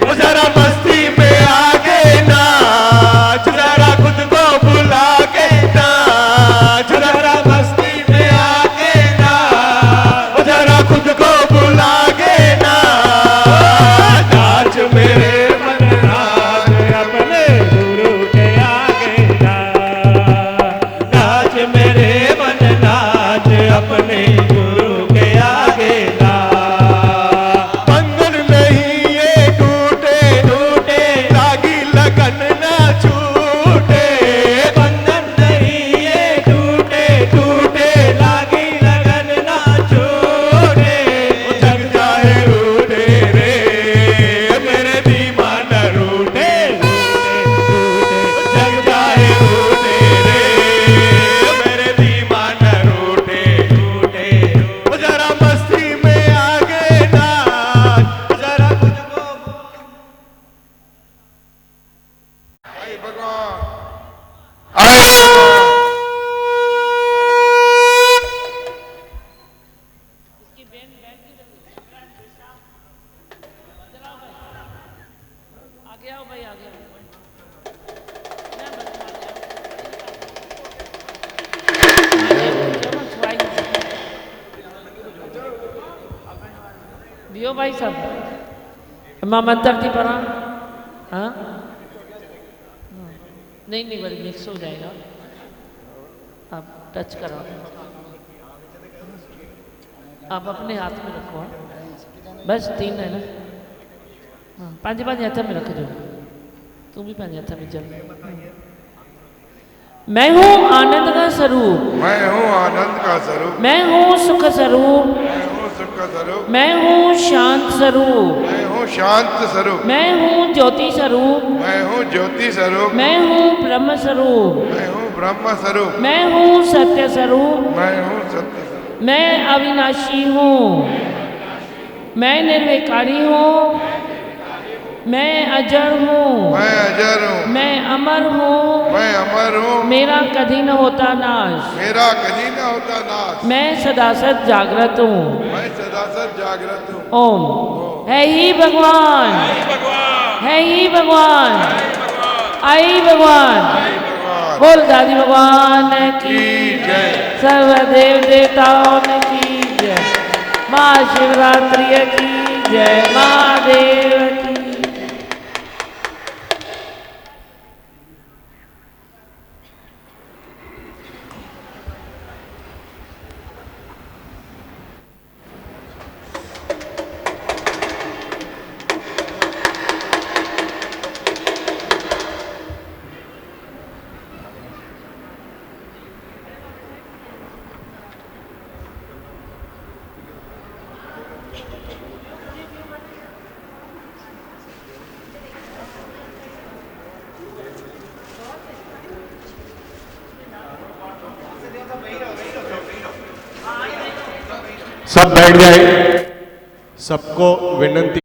ओ जरा मस्ती में आगे नाच, जरा खुद को भुला के नाच, जरा मस्ती में आगे नाच, जरा खुद को भुला के नाच। नाच मेरे मन नाच अपने गुरु के आगे नाच, नाच मेरे मन नाच अपने गुरु के आगे नाच। बंधन नहीं ये टूटे टूटे, लागी लगन ना छूटे, बंधन नहीं ये टूटे टूटे, लागी लगन ना छूटे। जग जाए रूठे रे मेरे दीवाना रूठे रूठे, जग जाए रूठे रे मेरे दीवाना रूठे रूठे। जरा मस्ती में आगे नाच, जरा खुद को आगे आओ भाई, आगे आओ। दियो भाई सब मामा तरती पर हाँ नहीं नहीं बड़ी मिक्स हो जाएगा, आप टच करो, आप अपने हाथ में रखो, बस 3 है ना, हाँ 5 हाथ में रख दो, तू भी 5 हाथ में चल। मैं हूँ आनंद का स्वरूप, मैं हूँ आनंद का स्वरूप, मैं हूँ सुख स्वरूप, मैं हूँ सुख का स्वरूप, मैं हूँ शांत स्वरूप, मैं हूँ शांत स्वरूप, मैं हूँ ज्योति स्वरूप, मैं हूँ ज्योति स्वरूप, मैं हूँ ब्रह्म स्वरूप, मैं हूँ ब्रह्म स्वरूप, मैं हूँ सत्य स्वरूप, मैं हूँ सत्य स्वरूप, मैं अविनाशी हूँ, मैं निर्विकारी हूँ, मैं अजर हूँ, मैं अजर हूँ, मैं अमर हूँ, मैं अमर हूँ, मेरा कभी न होता नाश, मेरा कभी न होता नाश, मैं सदा सद जागृत हूँ, मैं सदा सद जागृत हूँ। ओम है ही भगवान, है ही भगवान, आई भगवान, बोल दादी भगवान की जय, सर्व देव देवताओं की जय, माँ शिवरात्रि की जय, महादेव की। सब बैठ जाए। सबको विनंती।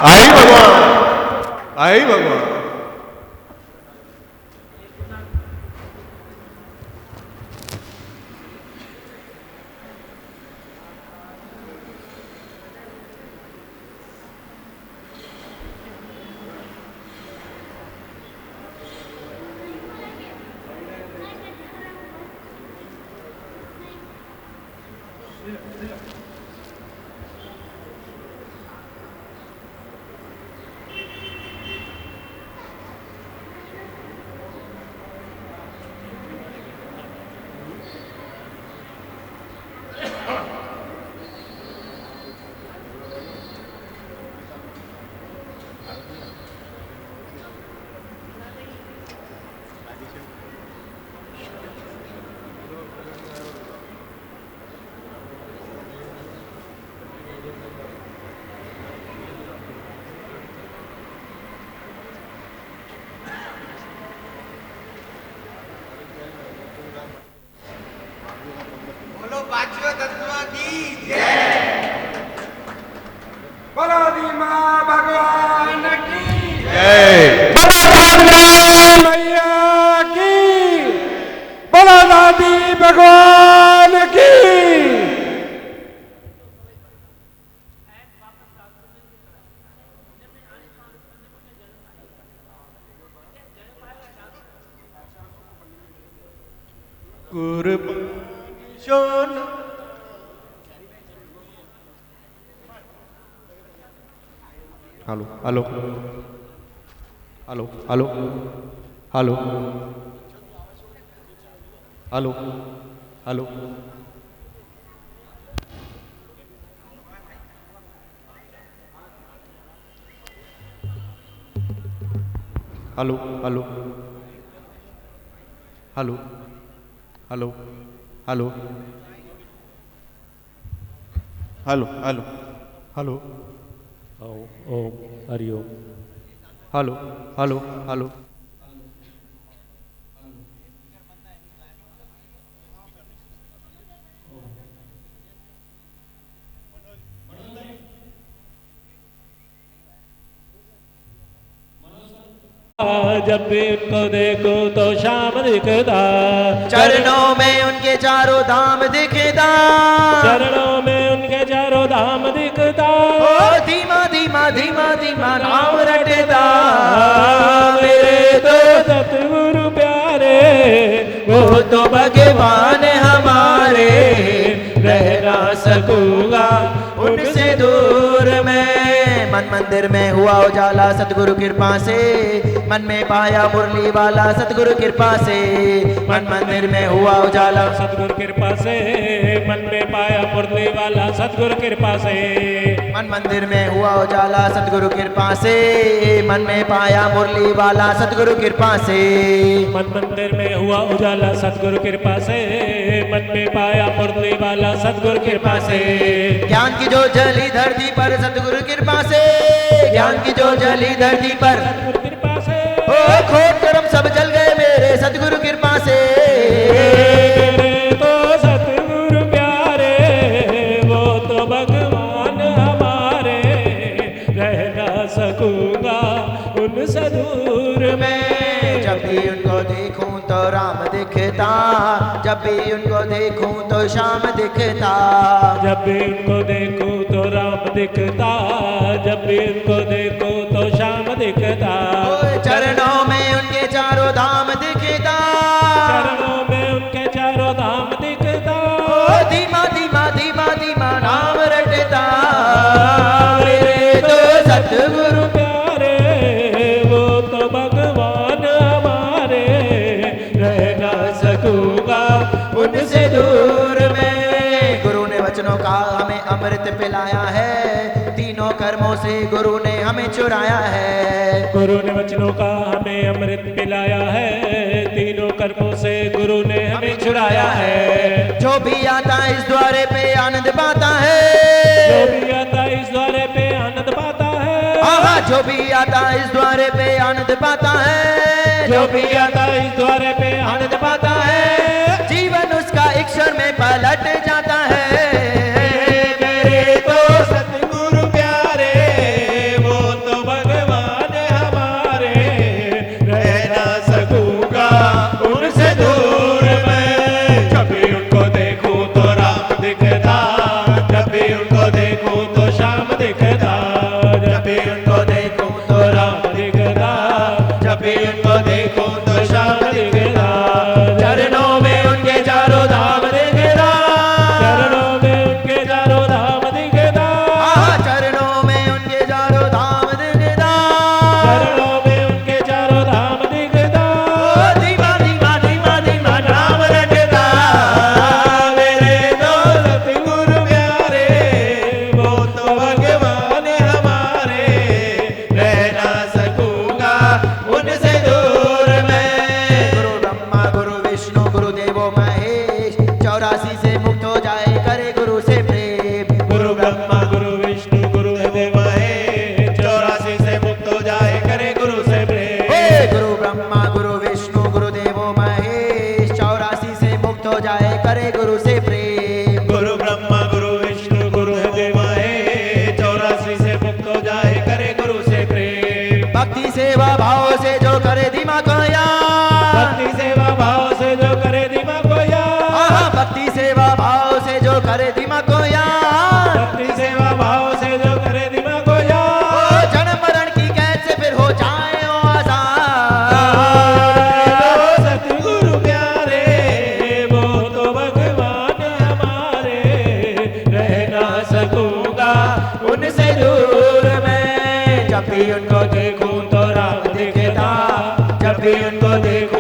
आई भगवान, आई भगवान। Hello hello hello hello hello hello hello hello hello hello hello hello hello hello hello ओम हरिओम। हेलो हेलो हेलो जब भी उनको देखो तो शाम दिखता, चरणों में उनके चारों धाम दिखता, चरणों में उनके चारों धाम दिखता। ओ धीमा धीमा धीमा धीमा नाम रटता, मेरे तो सतगुरु प्यारे, वो तो भगवान हमारे, रह ना सकूंगा उनसे दूर मैं। मन मन मंदिर में हुआ उजाला सतगुरु कृपा से, मन में पाया मुरली वाला सतगुरु कृपा से। मन मंदिर में हुआ उजाला सतगुरु कृपा से, मन में पाया मुरली वाला सतगुरु कृपा से। मन मंदिर में हुआ उजाला सतगुरु कृपा से, मन में पाया मुरली वाला सतगुरु कृपा से। मन मंदिर में हुआ उजाला सतगुरु कृपा से, मन में पाया मुरली वाला सतगुरु कृपा से। ज्ञान की जो जली धरती पर सतगुरु कृपा से, ज्ञान की जो जली धरती पर सतगुरु कृपा से, ओ खोट कर्म सब जल गए मेरे सतगुरु कृपा से। तो सतगुरु प्यारे वो तो भगवान हमारे, रह ना सकूंगा उनसे दूर में। जब भी उनको देखूं तो राम दिखता, जब भी उनको देखूं तो शाम दिखता। जब भी उनको देखूं तो राम दिखता, जब भी उनको देखूं तो शाम दिखता। चरणों में उनके चारों धाम दिखता, चरणों में उनके चारों धाम दिखता। धीमा धीमा धीमा धीमा नाम रटता मेरे तो सतगुरु प्यारे वो तो भगवान हमारे, रह ना सकूंगा उनसे दूर में। गुरु ने वचनों का हमें अमृत पिलाया है, तीनों कर्मों से गुरु ने हमें चुराया है। गुरु ने वचनों का हमें अमृत पिलाया है, तीनों कर्मों से गुरु ने हमें छुड़ाया है। जो भी आता इस द्वारे पे आनंद पाता है, जो भी आता इस द्वारे पे आनंद पाता है। आहा जो भी आता इस द्वारे पे आनंद पाता है, जो भी आता इस द्वारे पे आनंद पाता है। जीवन उसका एक क्षण में पलट जाता है। मेरे तो सतगुरु प्यारे वो तो भगवान हमारे, रह ना सकूंगा उनसे दूर में। जब भी उनको देखूं तो राम दिखता, जब भी उनको देखूं तो शाम दिखता। जब भी उनको देखूं तो राम दिखता, जब भी उनको देखूं तो शाम दिखता। चरणों में उनके चारों धाम दिखता, चरणों में उनके चारों धाम दिखता। चरणों में उनके चारों धाम दिखता, चरणों में उनके चारों धाम दिखता। धीमा धीमा धीमा धीमा नाम रटता मेरे तो सतगुरु प्यारे वो तो भगवान हमारे, रह ना सकूंगा उनसे दूर में। गुरु ब्रह्मा गुरु विष्णु गुरु देवो महेश, 84 से मुक्त हो जाए करे गुरु से प्रेम। गुरु ब्रह्मा गुरु विष्णु गुरु देव महेश, 84 से मुक्त हो जाए करे गुरु से प्रेम। गुरु ब्रह्मा गुरु विष्णु गुरु देवो महेश, 84 से मुक्त हो जाए करे गुरु से प्रेम। गुरु ब्रह्मा गुरु विष्णु गुरु देव महेश, 84 से मुक्त हो जाए करे गुरु से प्रेम। भक्ति सेवा भाव से जो करे दिमाग को याद, भक्ति सेवा भाव से जो करे दिमाग को याद, भक्ति सेवा भाव से जो करे दिमाग को याद, भक्ति सेवा भाव से जो करे दिमाग को याद। जन्म मरण की कैद से फिर हो जाए आजाद। सतगुरु प्यारे वो तो भगवान हमारे, रह ना सकूंगा उनसे दूर में। जब भी उनको देखूं तो राम दिखता, जब भी उनको देखूं